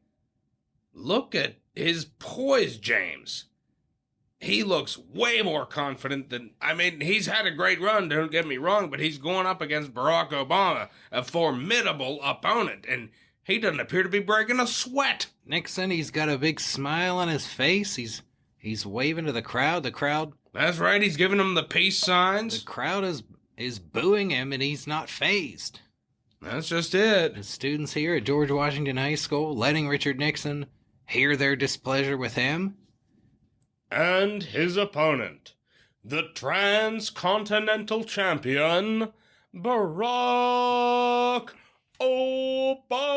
[SPEAKER 1] look at his poise, James. He looks way more confident than... I mean, he's had a great run, don't get me wrong, but he's going up against Barack Obama, a formidable opponent, and he doesn't appear to be breaking a sweat.
[SPEAKER 2] Nixon, he's got a big smile on his face. He's waving to the crowd. The crowd...
[SPEAKER 1] That's right, he's giving him the peace signs.
[SPEAKER 2] The crowd is booing him, and he's not fazed.
[SPEAKER 1] That's just it.
[SPEAKER 2] The students here at George Washington High School letting Richard Nixon hear their displeasure with him.
[SPEAKER 1] And his opponent, the Transcontinental champion, Barack Obama.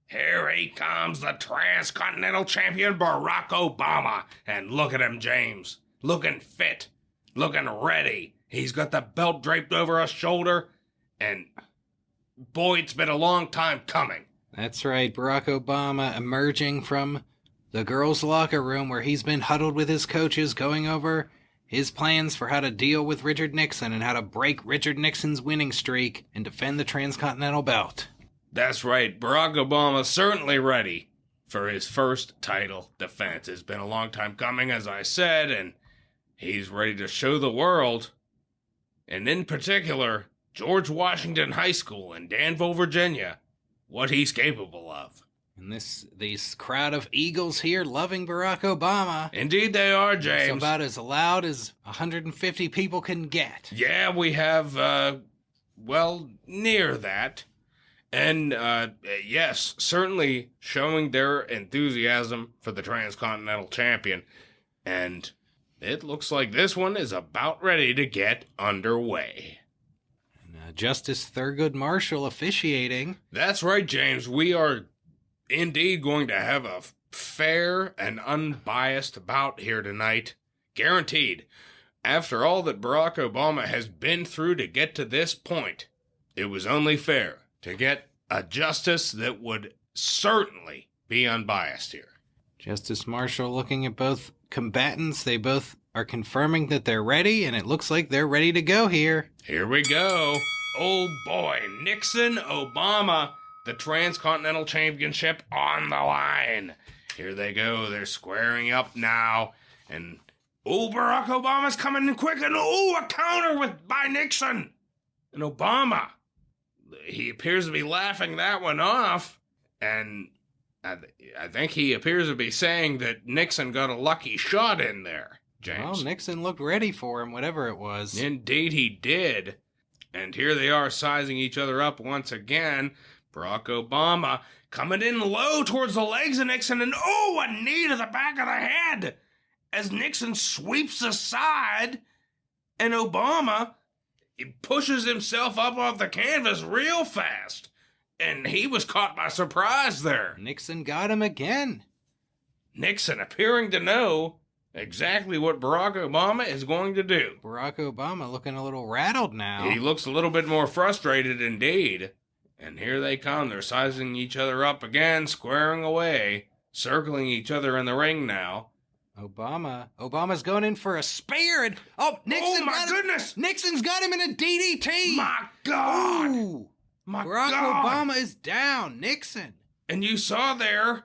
[SPEAKER 1] Here he comes, the Transcontinental champion, Barack Obama. And look at him, James. Looking fit, looking ready. He's got the belt draped over his shoulder, and... boy, it's been a long time coming.
[SPEAKER 2] That's right, Barack Obama emerging from the girls' locker room where he's been huddled with his coaches going over his plans for how to deal with Richard Nixon and how to break Richard Nixon's winning streak and defend the Transcontinental belt.
[SPEAKER 1] That's right, Barack Obama's certainly ready for his first title defense. It's been a long time coming, as I said, and he's ready to show the world, and in particular... George Washington High School in Danville, Virginia, what he's capable of.
[SPEAKER 2] And these crowd of eagles here loving Barack Obama.
[SPEAKER 1] Indeed they are, James.
[SPEAKER 2] It's about as loud as 150 people can get.
[SPEAKER 1] Yeah, we have, near that. And, yes, certainly showing their enthusiasm for the Transcontinental champion. And it looks like this one is about ready to get underway.
[SPEAKER 2] Justice Thurgood Marshall officiating.
[SPEAKER 1] That's right, James. We are indeed going to have a fair and unbiased bout here tonight. Guaranteed. After all that Barack Obama has been through to get to this point, it was only fair to get a justice that would certainly be unbiased here.
[SPEAKER 2] Justice Marshall looking at both combatants. They both are confirming that they're ready, and it looks like they're ready to go here.
[SPEAKER 1] Here we go. Oh boy, Nixon, Obama, the Transcontinental Championship on the line. Here they go, they're squaring up now. And, Barack Obama's coming in quick, and a counter by Nixon. And Obama, he appears to be laughing that one off. And I think he appears to be saying that Nixon got a lucky shot in there, James.
[SPEAKER 2] Well, Nixon looked ready for him, whatever it was.
[SPEAKER 1] Indeed he did. And here they are sizing each other up once again. Barack Obama coming in low towards the legs of Nixon, and a knee to the back of the head as Nixon sweeps aside, and Obama pushes himself up off the canvas real fast. And he was caught by surprise there.
[SPEAKER 2] Nixon got him again.
[SPEAKER 1] Nixon appearing to know exactly what Barack Obama is going to do.
[SPEAKER 2] Barack Obama looking a little rattled now.
[SPEAKER 1] He looks a little bit more frustrated indeed. And here they come. They're sizing each other up again, squaring away, circling each other in the ring now.
[SPEAKER 2] Obama's going in for a spear, and Nixon!
[SPEAKER 1] Oh my goodness!
[SPEAKER 2] Nixon's got him in a DDT.
[SPEAKER 1] My God!
[SPEAKER 2] Ooh.
[SPEAKER 1] My
[SPEAKER 2] Barack
[SPEAKER 1] God!
[SPEAKER 2] Obama is down. Nixon.
[SPEAKER 1] And you saw there,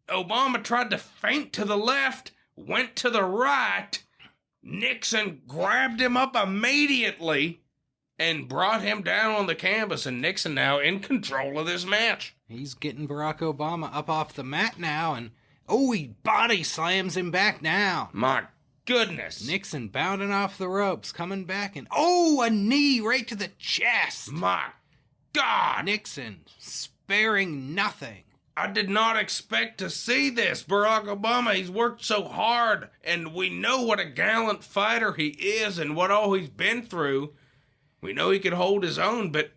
[SPEAKER 1] Obama tried to feint to the left, went to the right. Nixon grabbed him up immediately and brought him down on the canvas, and Nixon now in control of this match.
[SPEAKER 2] He's getting Barack Obama up off the mat now, and he body slams him back down.
[SPEAKER 1] My goodness.
[SPEAKER 2] Nixon bounding off the ropes, coming back, and a knee right to the chest.
[SPEAKER 1] My God.
[SPEAKER 2] Nixon sparing nothing.
[SPEAKER 1] I did not expect to see this. Barack Obama, he's worked so hard, and we know what a gallant fighter he is and what all he's been through. We know he could hold his own, but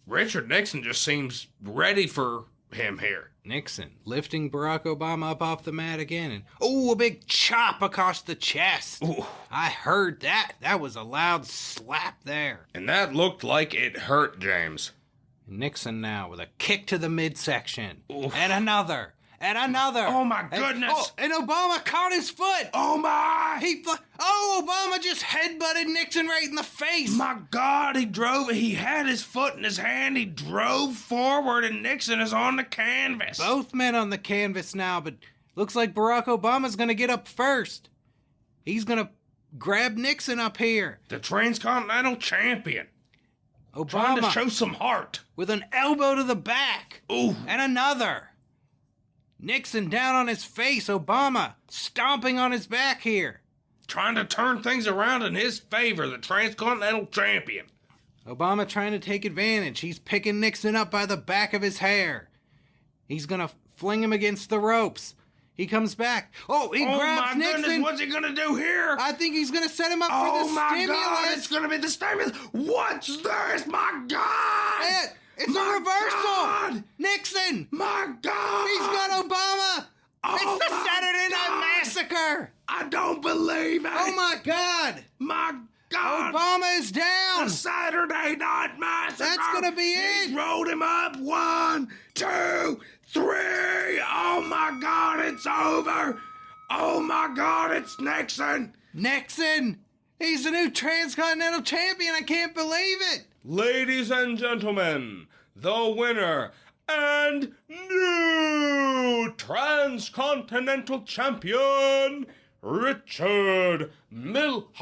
[SPEAKER 1] Richard Nixon just seems ready for him here.
[SPEAKER 2] Nixon lifting Barack Obama up off the mat again, and a big chop across the chest.
[SPEAKER 1] Ooh.
[SPEAKER 2] I heard that. That was a loud slap there.
[SPEAKER 1] And that looked like it hurt, James.
[SPEAKER 2] Nixon now with a kick to the midsection.
[SPEAKER 1] Oof.
[SPEAKER 2] And another. And another.
[SPEAKER 1] Oh, my goodness.
[SPEAKER 2] And Obama caught his foot.
[SPEAKER 1] Oh, my.
[SPEAKER 2] Obama just headbutted Nixon right in the face.
[SPEAKER 1] My God, he had his foot in his hand, he drove forward, and Nixon is on the canvas.
[SPEAKER 2] Both men on the canvas now, but looks like Barack Obama's going to get up first. He's going to grab Nixon up here.
[SPEAKER 1] The Transcontinental champion.
[SPEAKER 2] Obama
[SPEAKER 1] Trying to show some heart.
[SPEAKER 2] with an elbow to the back.
[SPEAKER 1] Ooh.
[SPEAKER 2] And another. Nixon down on his face. Obama stomping on his back here.
[SPEAKER 1] Trying to turn things around in his favor, the Transcontinental champion.
[SPEAKER 2] Obama trying to take advantage. He's picking Nixon up by the back of his hair. He's going to fling him against the ropes. He comes back. Oh, he grabs Nixon.
[SPEAKER 1] Goodness, what's he gonna do here?
[SPEAKER 2] I think he's going to set him up for the stimulus.
[SPEAKER 1] Oh my God, it's gonna be the stimulus. What's this? My God!
[SPEAKER 2] It's a reversal.
[SPEAKER 1] God.
[SPEAKER 2] Nixon.
[SPEAKER 1] My God!
[SPEAKER 2] He's got Obama.
[SPEAKER 1] Oh
[SPEAKER 2] It's the
[SPEAKER 1] my
[SPEAKER 2] Saturday Night
[SPEAKER 1] God.
[SPEAKER 2] Massacre.
[SPEAKER 1] I don't believe it.
[SPEAKER 2] Oh my God.
[SPEAKER 1] My God!
[SPEAKER 2] Obama is down.
[SPEAKER 1] The Saturday Night Massacre.
[SPEAKER 2] That's gonna be it.
[SPEAKER 1] He rolled him up. 1, 2, 3. Oh my God! It's over. Oh my God! It's Nixon.
[SPEAKER 2] Nixon. He's the new Transcontinental champion. I can't believe it.
[SPEAKER 3] Ladies and gentlemen, the winner and new Transcontinental champion, Richard Milhouse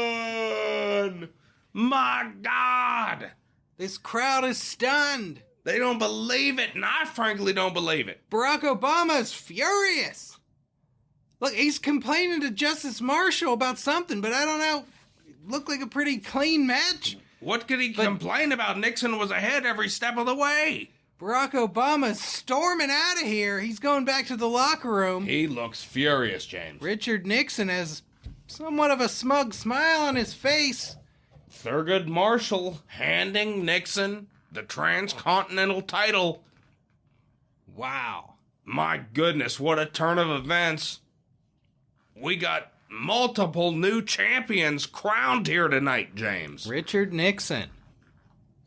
[SPEAKER 3] Nixon!
[SPEAKER 1] My God!
[SPEAKER 2] This crowd is stunned.
[SPEAKER 1] They don't believe it, and I frankly don't believe it.
[SPEAKER 2] Barack Obama is furious. Look, he's complaining to Justice Marshall about something, but I don't know. It looked like a pretty clean match.
[SPEAKER 1] What could he complain about? Nixon was ahead every step of the way.
[SPEAKER 2] Barack Obama's storming out of here. He's going back to the locker room.
[SPEAKER 1] He looks furious, James.
[SPEAKER 2] Richard Nixon has somewhat of a smug smile on his face.
[SPEAKER 1] Thurgood Marshall handing Nixon the Transcontinental title.
[SPEAKER 2] Wow.
[SPEAKER 1] My goodness, what a turn of events. We got multiple new champions crowned here tonight, James.
[SPEAKER 2] Richard Nixon,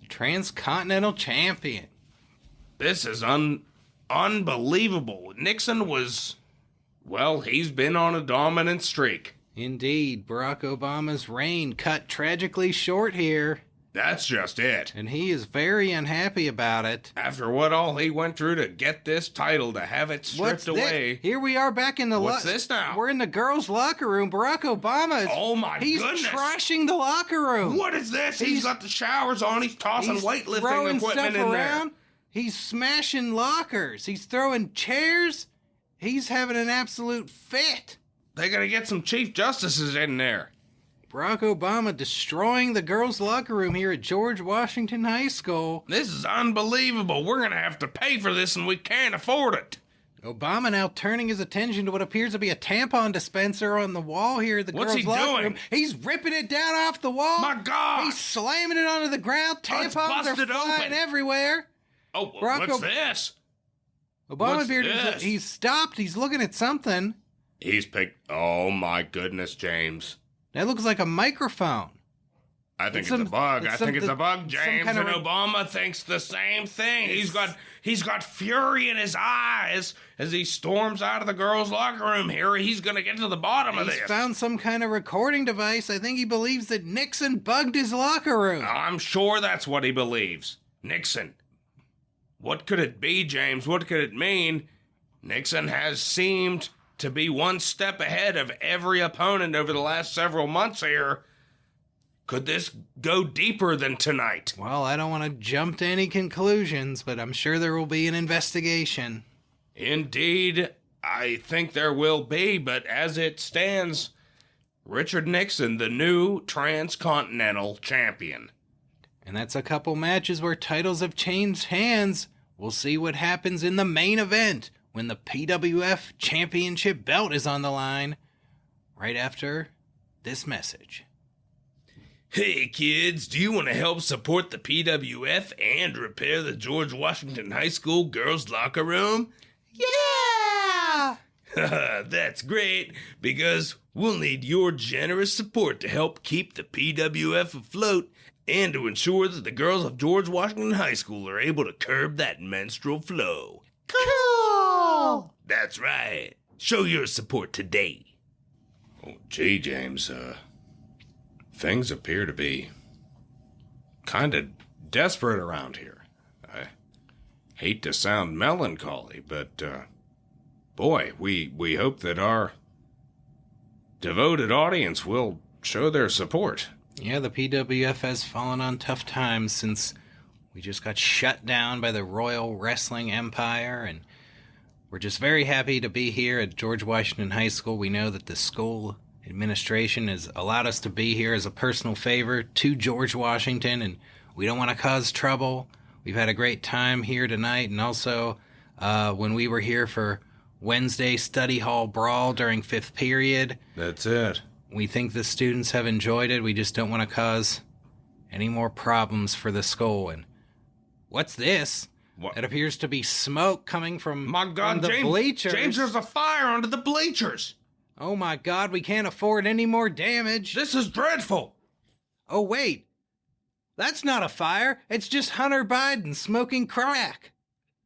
[SPEAKER 2] Transcontinental champion.
[SPEAKER 1] This is unbelievable. Nixon was, well, he's been on a dominant streak.
[SPEAKER 2] Indeed, Barack Obama's reign cut tragically short here,
[SPEAKER 1] That's just it.
[SPEAKER 2] and he is very unhappy about it.
[SPEAKER 1] After what all he went through to get this title, to have it stripped away.
[SPEAKER 2] Here we are back in the
[SPEAKER 1] What's this now?
[SPEAKER 2] We're in the girls' locker room. Barack Obama is
[SPEAKER 1] Oh my
[SPEAKER 2] he's
[SPEAKER 1] goodness.
[SPEAKER 2] trashing the locker room.
[SPEAKER 1] What is this? He's got the showers on. He's tossing
[SPEAKER 2] He's
[SPEAKER 1] weightlifting
[SPEAKER 2] throwing
[SPEAKER 1] equipment
[SPEAKER 2] stuff
[SPEAKER 1] in
[SPEAKER 2] around.
[SPEAKER 1] there.
[SPEAKER 2] He's smashing lockers. He's throwing chairs. He's having an absolute fit.
[SPEAKER 1] They gotta get some Chief Justices in there.
[SPEAKER 2] Barack Obama destroying the girls' locker room here at George Washington High School.
[SPEAKER 1] This is unbelievable. We're gonna have to pay for this and we can't afford it.
[SPEAKER 2] Obama now turning his attention to what appears to be a tampon dispenser on the wall here at the
[SPEAKER 1] What's
[SPEAKER 2] girls'
[SPEAKER 1] he
[SPEAKER 2] locker
[SPEAKER 1] doing?
[SPEAKER 2] room. He's ripping it down off the wall.
[SPEAKER 1] My God!
[SPEAKER 2] He's slamming it onto the ground.
[SPEAKER 1] Oh, it's
[SPEAKER 2] Tampons are
[SPEAKER 1] busted
[SPEAKER 2] flying
[SPEAKER 1] open.
[SPEAKER 2] everywhere.
[SPEAKER 1] Oh,
[SPEAKER 2] Barack
[SPEAKER 1] what's
[SPEAKER 2] Ob-
[SPEAKER 1] this?
[SPEAKER 2] Obama
[SPEAKER 1] What's
[SPEAKER 2] beard,
[SPEAKER 1] this?
[SPEAKER 2] he's stopped. He's looking at something.
[SPEAKER 1] He's picked. Oh my goodness, James.
[SPEAKER 2] That looks like a microphone.
[SPEAKER 1] I think
[SPEAKER 2] It's
[SPEAKER 1] it's,
[SPEAKER 2] some-
[SPEAKER 1] a bug.
[SPEAKER 2] it's
[SPEAKER 1] I think it's a
[SPEAKER 2] something-
[SPEAKER 1] bug,
[SPEAKER 2] some
[SPEAKER 1] James.
[SPEAKER 2] kind of
[SPEAKER 1] And
[SPEAKER 2] re-
[SPEAKER 1] Obama thinks the same thing. He's got fury in his eyes as he storms out of the girls' locker room here. He's gonna get to the bottom of
[SPEAKER 2] He's
[SPEAKER 1] this.
[SPEAKER 2] found some kind of recording device. I think he believes that Nixon bugged his locker room.
[SPEAKER 1] I'm sure that's what he believes. Nixon. What could it be, James? What could it mean? Nixon has seemed to be one step ahead of every opponent over the last several months here. Could this go deeper than tonight?
[SPEAKER 2] Well, I don't want to jump to any conclusions, but I'm sure there will be an investigation.
[SPEAKER 1] Indeed, I think there will be, but as it stands, Richard Nixon, the new Transcontinental champion.
[SPEAKER 2] And that's a couple matches where titles have changed hands. We'll see what happens in the main event when the PWF championship belt is on the line, right after this message.
[SPEAKER 1] Hey kids, do you want to help support the PWF and repair the George Washington High School girls' locker room?
[SPEAKER 2] Yeah!
[SPEAKER 1] That's great, because we'll need your generous support to help keep the PWF afloat and to ensure that the girls of George Washington High School are able to curb that menstrual flow.
[SPEAKER 4] Cool!
[SPEAKER 1] That's right. Show your support today. Oh, gee, James, things appear to be kind of desperate around here. I hate to sound melancholy, but, boy, we hope that our devoted audience will show their support.
[SPEAKER 2] Yeah, the PWF has fallen on tough times since we just got shut down by the Royal Wrestling Empire, and we're just very happy to be here at George Washington High School. We know that the school administration has allowed us to be here as a personal favor to George Washington, and we don't want to cause trouble. We've had a great time here tonight, and also when we were here for Wednesday study hall brawl during 5th period.
[SPEAKER 1] That's it.
[SPEAKER 2] We think the students have enjoyed it. We just don't want to cause any more problems for the school. And what's this?
[SPEAKER 1] What?
[SPEAKER 2] It appears to be smoke coming from,
[SPEAKER 1] My God,
[SPEAKER 2] from the
[SPEAKER 1] James,
[SPEAKER 2] bleachers.
[SPEAKER 1] James, there's a fire under the bleachers.
[SPEAKER 2] Oh my God, we can't afford any more damage.
[SPEAKER 1] This is dreadful.
[SPEAKER 2] Oh wait, that's not a fire. It's just Hunter Biden smoking crack.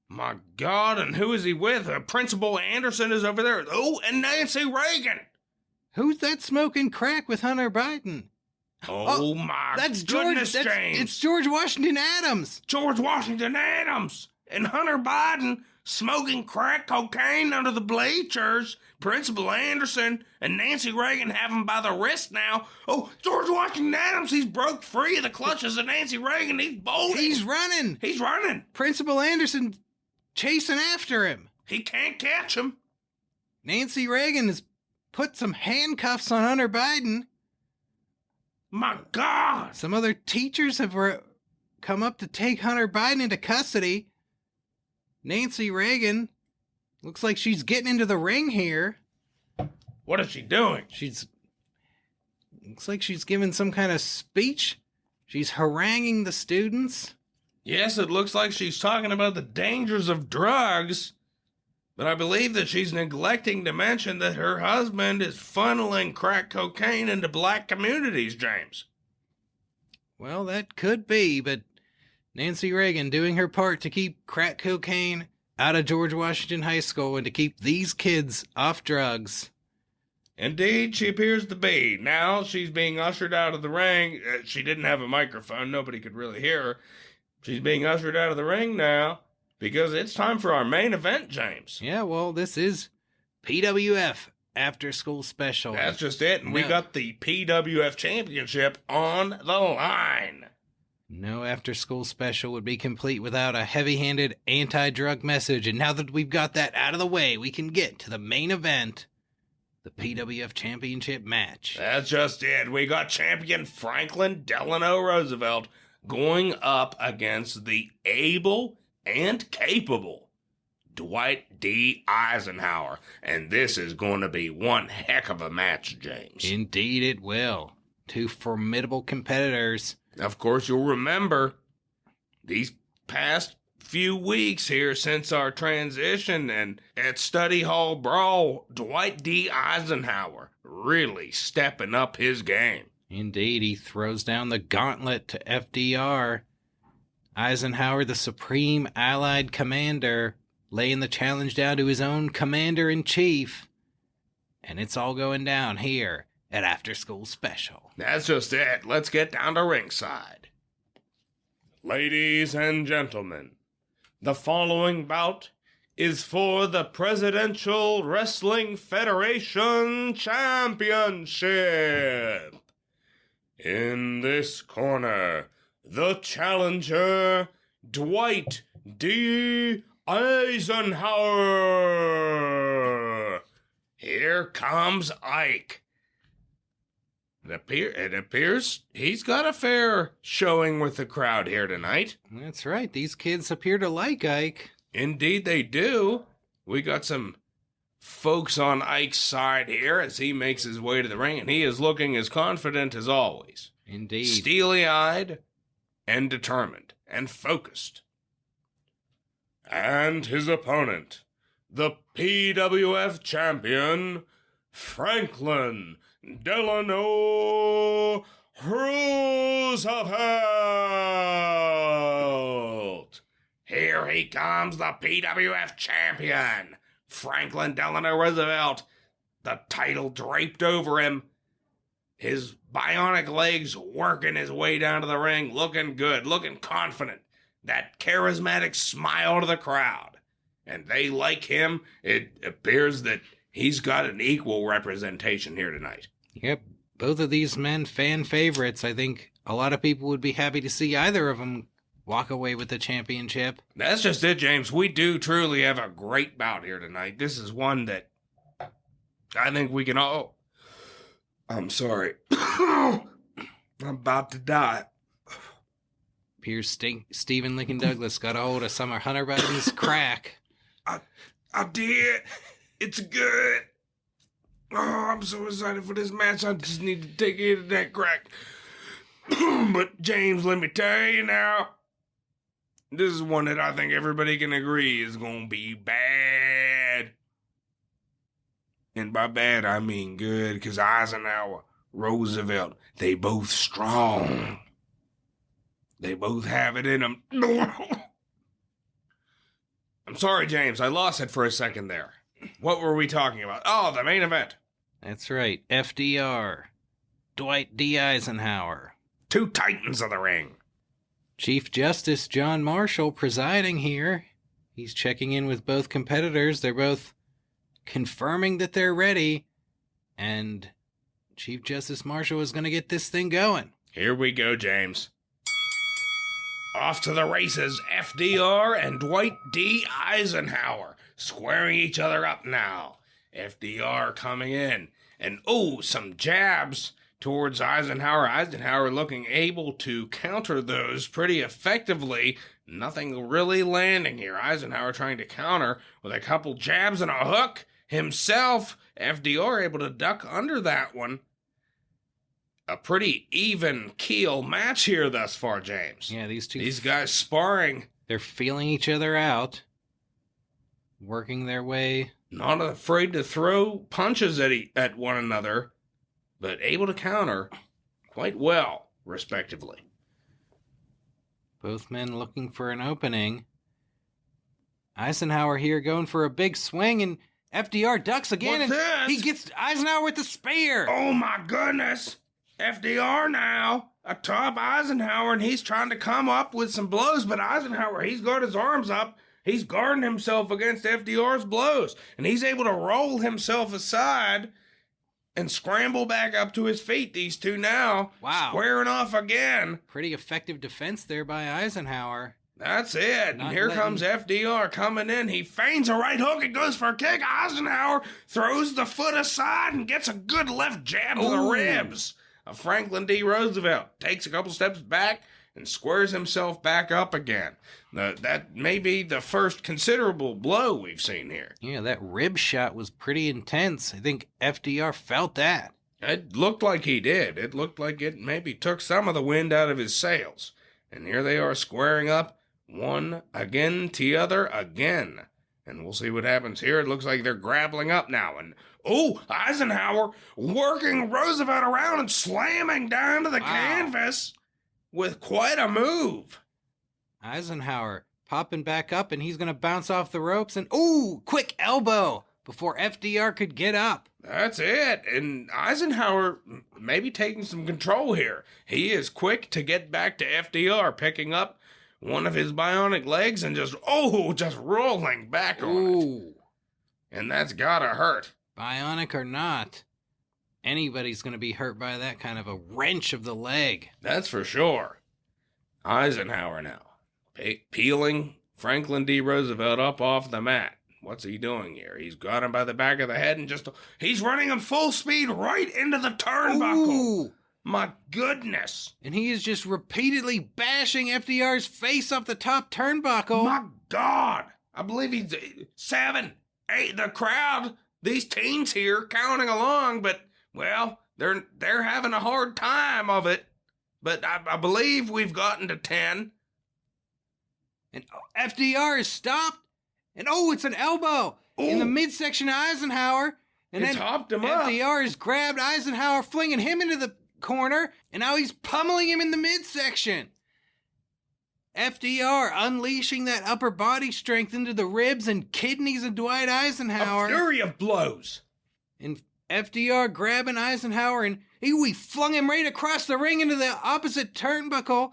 [SPEAKER 1] My God, and who is he with? Principal Anderson is over there. Oh, and Nancy Reagan.
[SPEAKER 2] Who's that smoking crack with Hunter Biden?
[SPEAKER 1] Oh my
[SPEAKER 2] That's
[SPEAKER 1] goodness,
[SPEAKER 2] George.
[SPEAKER 1] James.
[SPEAKER 2] It's George Washington Adams.
[SPEAKER 1] George Washington Adams and Hunter Biden smoking crack cocaine under the bleachers. Principal Anderson and Nancy Reagan have him by the wrist now. Oh, George Washington Adams, he's broke free of the clutches of Nancy Reagan. He's bolting.
[SPEAKER 2] He's running.
[SPEAKER 1] He's running.
[SPEAKER 2] Principal Anderson chasing after him.
[SPEAKER 1] He can't catch him.
[SPEAKER 2] Nancy Reagan has put some handcuffs on Hunter Biden.
[SPEAKER 1] My God.
[SPEAKER 2] Some other teachers have come up to take Hunter Biden into custody. Nancy Reagan looks like she's getting into the ring here.
[SPEAKER 1] What is she doing?
[SPEAKER 2] Looks like she's giving some kind of speech. She's haranguing the students.
[SPEAKER 1] Yes, it looks like she's talking about the dangers of drugs, but I believe that she's neglecting to mention that her husband is funneling crack cocaine into black communities, James.
[SPEAKER 2] Well, that could be, but Nancy Reagan doing her part to keep crack cocaine out of George Washington High School and to keep these kids off drugs.
[SPEAKER 1] Indeed, she appears to be. Now she's being ushered out of the ring. She didn't have a microphone. Nobody could really hear her. She's being ushered out of the ring now because it's time for our main event, James.
[SPEAKER 2] Yeah, well, this is PWF After School Special.
[SPEAKER 1] That's just it, and we got the PWF Championship on the line.
[SPEAKER 2] No After School Special would be complete without a heavy-handed anti-drug message, and now that we've got that out of the way, we can get to the main event, the PWF Championship match.
[SPEAKER 1] That's just it. We got champion Franklin Delano Roosevelt going up against the able and capable Dwight D. Eisenhower. And this is going to be one heck of a match, James.
[SPEAKER 2] Indeed it will. Two formidable competitors.
[SPEAKER 1] Of course, you'll remember these past few weeks here since our transition and at Study Hall Brawl, Dwight D. Eisenhower really stepping up his game.
[SPEAKER 2] Indeed, he throws down the gauntlet to FDR. Eisenhower, the supreme Allied commander, laying the challenge down to his own commander-in-chief. And it's all going down here at After School Special.
[SPEAKER 1] That's just it. Let's get down to ringside. Ladies and gentlemen, the following bout is for the Presidential Wrestling Federation Championship. In this corner, the challenger, Dwight D. Eisenhower. Here comes Ike. It appears he's got a fair showing with the crowd here tonight.
[SPEAKER 2] That's right. These kids appear to like Ike.
[SPEAKER 1] Indeed they do. We got some folks on Ike's side here as he makes his way to the ring, and he is looking as confident as always.
[SPEAKER 2] Indeed.
[SPEAKER 1] Steely-eyed and determined and focused. And his opponent, the PWF champion, Franklin Delano Roosevelt. Here he comes, the PWF champion, Franklin Delano Roosevelt, the title draped over him, his bionic legs working his way down to the ring, looking good, looking confident, that charismatic smile to the crowd. And they like him. It appears that he's got an equal representation here tonight.
[SPEAKER 2] Yep, both of these men fan favorites. I think a lot of people would be happy to see either of them walk away with the championship.
[SPEAKER 1] That's just it, James. We do truly have a great bout here tonight. This is one that I think we can all... I'm sorry. I'm about to die.
[SPEAKER 2] Here's Stephen Lincoln Douglas got a hold of some of Hunter Biden's crack.
[SPEAKER 3] I did. It's good. Oh, I'm so excited for this match. I just need to take it of that crack. But James, let me tell you now, this is one that I think everybody can agree is going to be bad. And by bad, I mean good, because Eisenhower, Roosevelt, they both strong. They both have it in them. I'm sorry, James. I lost it for a second there. What were we talking about? Oh, the main event.
[SPEAKER 2] That's right. FDR. Dwight D. Eisenhower.
[SPEAKER 1] Two titans of the ring.
[SPEAKER 2] Chief Justice John Marshall presiding here. He's checking in with both competitors. They're both confirming that they're ready. And Chief Justice Marshall is going to get this thing going.
[SPEAKER 1] Here we go, James. Off to the races, FDR and Dwight D. Eisenhower squaring each other up now. FDR coming in, and some jabs towards Eisenhower. Eisenhower looking able to counter those pretty effectively. Nothing really landing here. Eisenhower trying to counter with a couple jabs and a hook himself. FDR able to duck under that one. A pretty even keel match here thus far, James.
[SPEAKER 2] Yeah,
[SPEAKER 1] these guys sparring.
[SPEAKER 2] They're feeling each other out, working their way.
[SPEAKER 1] Not afraid to throw punches at one another, but able to counter quite well, respectively.
[SPEAKER 2] Both men looking for an opening. Eisenhower here going for a big swing, and FDR ducks again.
[SPEAKER 1] What's this?
[SPEAKER 2] He gets Eisenhower with the spear.
[SPEAKER 1] Oh my goodness! FDR now atop Eisenhower, and he's trying to come up with some blows, but Eisenhower, he's got his arms up. He's guarding himself against FDR's blows, and he's able to roll himself aside and scramble back up to his feet. These two now squaring off again.
[SPEAKER 2] Pretty effective defense there by Eisenhower.
[SPEAKER 1] That's it. And here comes FDR coming in. He feigns a right hook and goes for a kick. Eisenhower throws the foot aside and gets a good left jab to the ribs of Franklin D. Roosevelt. Takes a couple steps back and squares himself back up again. That may be the first considerable blow we've seen here.
[SPEAKER 2] Yeah, that rib shot was pretty intense. I think FDR felt that.
[SPEAKER 1] It looked like he did. It looked like it maybe took some of the wind out of his sails. And here they are squaring up, one again, t'other again. And we'll see what happens here. It looks like they're grappling up now. And, Eisenhower working Roosevelt around and slamming down to the canvas with quite a move.
[SPEAKER 2] Eisenhower popping back up, and he's going to bounce off the ropes. And, quick elbow before FDR could get up.
[SPEAKER 1] That's it. And Eisenhower maybe taking some control here. He is quick to get back to FDR, picking up one of his bionic legs and just rolling back on it. And that's gotta hurt.
[SPEAKER 2] Bionic or not, anybody's going to be hurt by that kind of a wrench of the leg.
[SPEAKER 1] That's for sure. Eisenhower now, peeling Franklin D. Roosevelt up off the mat. What's he doing here? He's got him by the back of the head and he's running him full speed right into the turnbuckle. My goodness.
[SPEAKER 2] And he is just repeatedly bashing FDR's face up the top turnbuckle.
[SPEAKER 1] My God. I believe he's 7, 8, the crowd, these teens here counting along, but, well, they're having a hard time of it. But I believe we've gotten to 10.
[SPEAKER 2] And FDR is stopped. And it's an elbow in the midsection of Eisenhower. And
[SPEAKER 1] it's
[SPEAKER 2] then
[SPEAKER 1] hopped him
[SPEAKER 2] FDR has grabbed Eisenhower, flinging him into corner, and now he's pummeling him in the midsection. FDR unleashing that upper body strength into the ribs and kidneys of Dwight Eisenhower.
[SPEAKER 1] A fury of blows.
[SPEAKER 2] And FDR grabbing Eisenhower, and we flung him right across the ring into the opposite turnbuckle.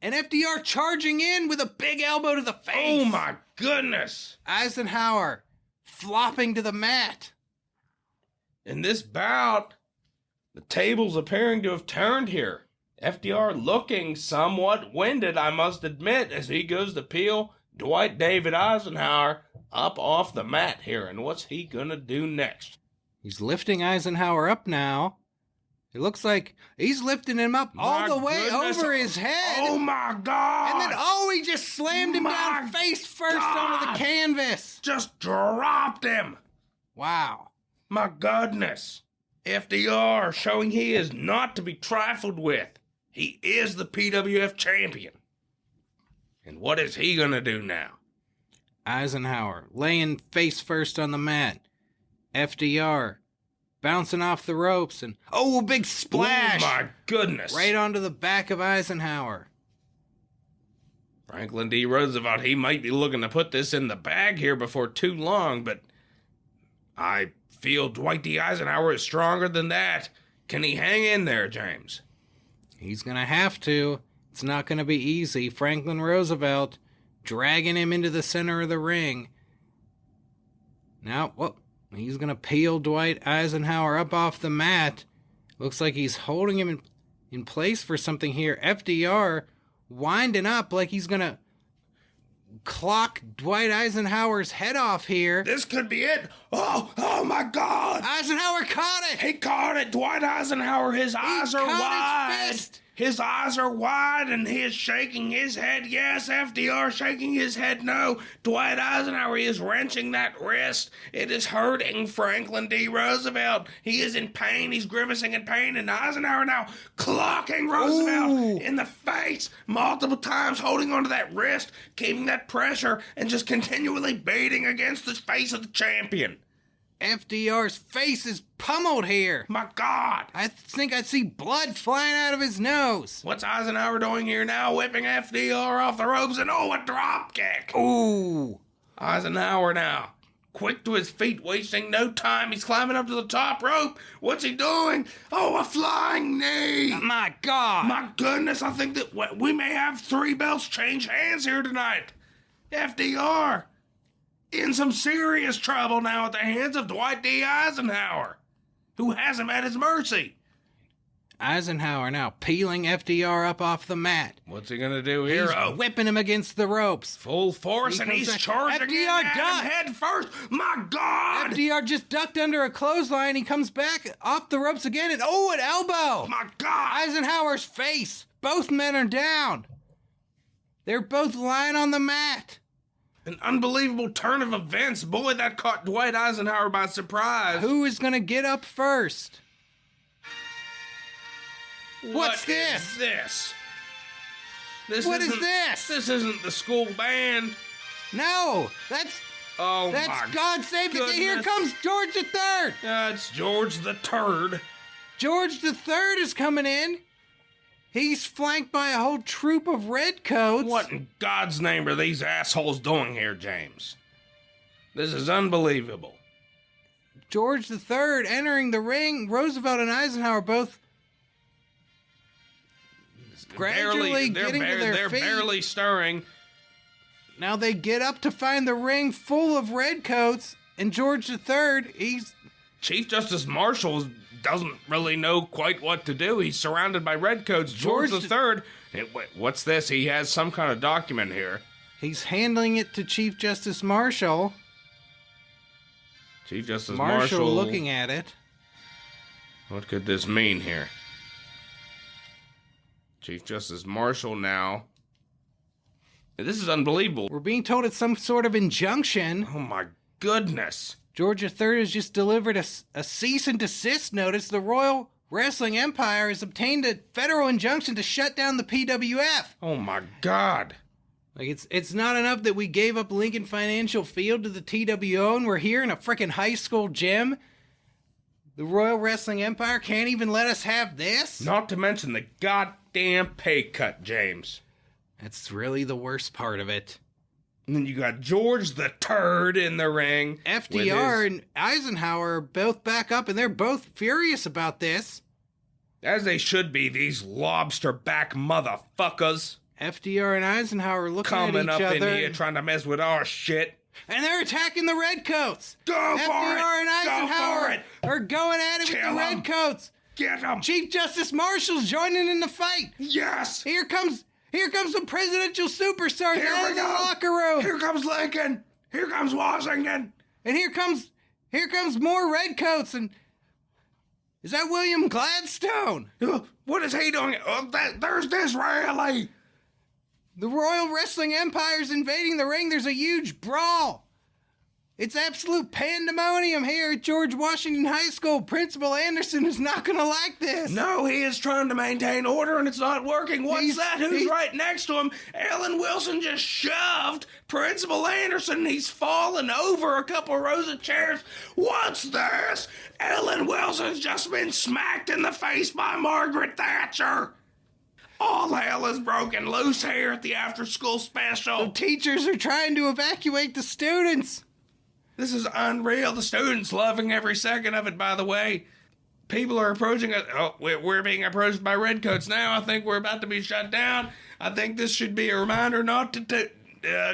[SPEAKER 2] And FDR charging in with a big elbow to the face.
[SPEAKER 1] Oh my goodness.
[SPEAKER 2] Eisenhower flopping to the mat.
[SPEAKER 1] In this bout, the tables appearing to have turned here. FDR looking somewhat winded, I must admit, as he goes to peel Dwight David Eisenhower up off the mat here. And what's he gonna do next?
[SPEAKER 2] He's lifting Eisenhower up now. It looks like he's lifting him up all the way over his head.
[SPEAKER 1] Oh my God!
[SPEAKER 2] And then, he just slammed him down face first onto the canvas.
[SPEAKER 1] Just dropped him.
[SPEAKER 2] Wow.
[SPEAKER 1] My goodness. FDR showing he is not to be trifled with. He is the PWF champion. And what is he going to do now?
[SPEAKER 2] Eisenhower laying face first on the mat. FDR bouncing off the ropes and, a big splash.
[SPEAKER 1] Oh my goodness.
[SPEAKER 2] Right onto the back of Eisenhower.
[SPEAKER 1] Franklin D. Roosevelt, he might be looking to put this in the bag here before too long, but I feel Dwight D. Eisenhower is stronger than that. Can he hang in there, James?
[SPEAKER 2] He's going to have to. It's not going to be easy. Franklin Roosevelt dragging him into the center of the ring. Now, he's going to peel Dwight Eisenhower up off the mat. Looks like he's holding him in place for something here. FDR winding up like he's going to clock Dwight Eisenhower's head off here.
[SPEAKER 1] This could be it. Oh my God.
[SPEAKER 2] Eisenhower caught it.
[SPEAKER 1] He caught it. Dwight Eisenhower, his eyes are wide. His eyes are wide and he is shaking his head. Yes, FDR shaking his head. No, Dwight Eisenhower is wrenching that wrist. It is hurting Franklin D. Roosevelt. He is in pain. He's grimacing in pain. And Eisenhower now clocking Roosevelt in the face multiple times, holding onto that wrist, keeping that pressure, and just continually beating against the face of the champion.
[SPEAKER 2] FDR's face is pummeled here.
[SPEAKER 1] My God.
[SPEAKER 2] I think I see blood flying out of his nose.
[SPEAKER 1] What's Eisenhower doing here now? Whipping FDR off the ropes and a drop kick.
[SPEAKER 2] Ooh.
[SPEAKER 1] Eisenhower now. Quick to his feet, wasting no time. He's climbing up to the top rope. What's he doing? A flying knee.
[SPEAKER 2] My God.
[SPEAKER 1] My goodness, I think that we may have 3 belts change hands here tonight. FDR in some serious trouble now at the hands of Dwight D. Eisenhower, who has him at his mercy.
[SPEAKER 2] Eisenhower now peeling FDR up off the mat.
[SPEAKER 1] What's he gonna do here?
[SPEAKER 2] He's whipping him against the ropes.
[SPEAKER 1] Full force, and he's charging
[SPEAKER 2] FDR
[SPEAKER 1] in at him head first. My God!
[SPEAKER 2] FDR just ducked under a clothesline. He comes back off the ropes again, and an elbow!
[SPEAKER 1] My God!
[SPEAKER 2] Eisenhower's face. Both men are down. They're both lying on the mat.
[SPEAKER 1] An unbelievable turn of events. Boy, that caught Dwight Eisenhower by surprise.
[SPEAKER 2] Who is going to get up first? What's this?
[SPEAKER 1] Is this?
[SPEAKER 2] What is this?
[SPEAKER 1] This isn't the school band.
[SPEAKER 2] No, that's
[SPEAKER 1] my
[SPEAKER 2] God Save the Day. Here
[SPEAKER 1] goodness.
[SPEAKER 2] comes George III.
[SPEAKER 1] It's George the Turd.
[SPEAKER 2] George III is coming in. He's flanked by a whole troop of redcoats.
[SPEAKER 1] What in God's name are these assholes doing here, James? This is unbelievable.
[SPEAKER 2] George III entering the ring. Roosevelt and Eisenhower both gradually getting to their feet.
[SPEAKER 1] They're barely stirring.
[SPEAKER 2] Now they get up to find the ring full of redcoats, and George III,
[SPEAKER 1] Chief Justice Marshall doesn't really know quite what to do. He's surrounded by redcoats. George III, what's this? He has some kind of document here.
[SPEAKER 2] He's handing it to Chief Justice Marshall.
[SPEAKER 1] Chief Justice
[SPEAKER 2] Marshall looking at it.
[SPEAKER 1] What could this mean here? Chief Justice Marshall now. This is unbelievable.
[SPEAKER 2] We're being told it's some sort of injunction.
[SPEAKER 1] Oh my goodness.
[SPEAKER 2] George III has just delivered a cease and desist notice. The Royal Wrestling Empire has obtained a federal injunction to shut down the PWF.
[SPEAKER 1] Oh my God.
[SPEAKER 2] Like it's not enough that we gave up Lincoln Financial Field to the TWO and we're here in a frickin' high school gym. The Royal Wrestling Empire can't even let us have this?
[SPEAKER 1] Not to mention the goddamn pay cut, James.
[SPEAKER 2] That's really the worst part of it.
[SPEAKER 1] And then you got George the Turd in the ring.
[SPEAKER 2] FDR and Eisenhower are both back up, and they're both furious about this.
[SPEAKER 1] As they should be, these lobster back motherfuckers.
[SPEAKER 2] FDR and Eisenhower are looking at
[SPEAKER 1] Coming
[SPEAKER 2] each
[SPEAKER 1] up
[SPEAKER 2] other.
[SPEAKER 1] in here trying to mess with our shit.
[SPEAKER 2] And they're attacking the Redcoats.
[SPEAKER 1] Go for it!
[SPEAKER 2] FDR and Eisenhower
[SPEAKER 1] Go for it!
[SPEAKER 2] are going at it with
[SPEAKER 1] Kill
[SPEAKER 2] the
[SPEAKER 1] 'em.
[SPEAKER 2] Redcoats.
[SPEAKER 1] Get them!
[SPEAKER 2] Chief Justice Marshall's joining in the fight.
[SPEAKER 1] Yes!
[SPEAKER 2] Here comes the presidential superstars
[SPEAKER 1] Here
[SPEAKER 2] out
[SPEAKER 1] we
[SPEAKER 2] of the
[SPEAKER 1] go.
[SPEAKER 2] locker room.
[SPEAKER 1] Here comes Lincoln! Here comes Washington!
[SPEAKER 2] And here comes more Redcoats. And is that William Gladstone?
[SPEAKER 1] What is he doing? Oh, there's Disraeli!
[SPEAKER 2] The Royal Wrestling Empire's invading the ring. There's a huge brawl. It's absolute pandemonium here at George Washington High School. Principal Anderson is not going to like this.
[SPEAKER 1] No, he is trying to maintain order and it's not working. What's
[SPEAKER 2] He's-
[SPEAKER 1] that? Who's right next to him? Ellen Wilson just shoved Principal Anderson. He's fallen over a couple rows of chairs. What's this? Ellen Wilson's just been smacked in the face by Margaret Thatcher. All hell is broken loose here at the after-school
[SPEAKER 2] The
[SPEAKER 1] special.
[SPEAKER 2] teachers are trying to evacuate the students.
[SPEAKER 1] This is unreal. The students loving every second of it, by the way. People are approaching us. Oh, we're being approached by redcoats now. I think we're about to be shut down. I think this should be a reminder not to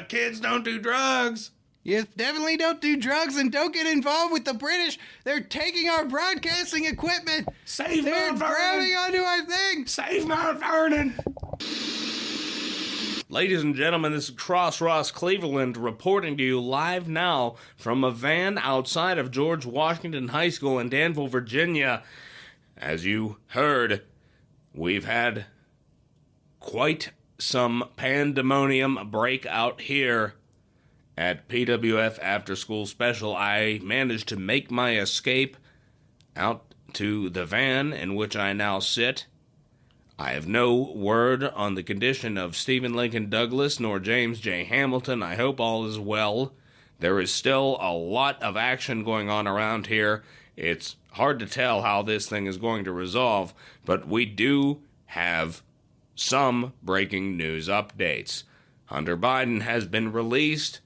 [SPEAKER 1] kids don't do drugs.
[SPEAKER 2] Yes, definitely don't do drugs and don't get involved with the British. They're taking our broadcasting equipment.
[SPEAKER 1] Save
[SPEAKER 2] They're
[SPEAKER 1] Mount
[SPEAKER 2] grabbing
[SPEAKER 1] Vernon.
[SPEAKER 2] onto our thing.
[SPEAKER 1] Save Mount Vernon. Ladies and gentlemen, this is Cross Ross Cleveland reporting to you live now from a van outside of George Washington High School in Danville, Virginia. As you heard, we've had quite some pandemonium break out here at PWF After School Special. I managed to make my escape out to the van in which I now sit. I have no word on the condition of Stephen Lincoln Douglas nor James J. Hamilton. I hope all is well. There is still a lot of action going on around here. It's hard to tell how this thing is going to resolve, but we do have some breaking news updates. Hunter Biden has been released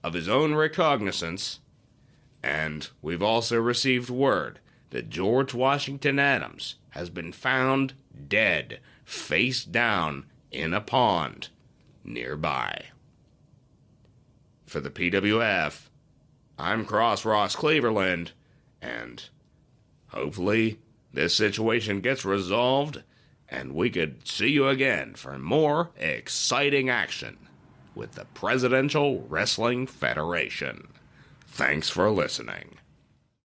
[SPEAKER 1] of his own recognizance, and we've also received word that George Washington Adams has been found dead, face down in a pond nearby. For the PWF, I'm Cross Ross Cleveland, and hopefully this situation gets resolved and we could see you again for more exciting action with the Presidential Wrestling Federation. Thanks for listening.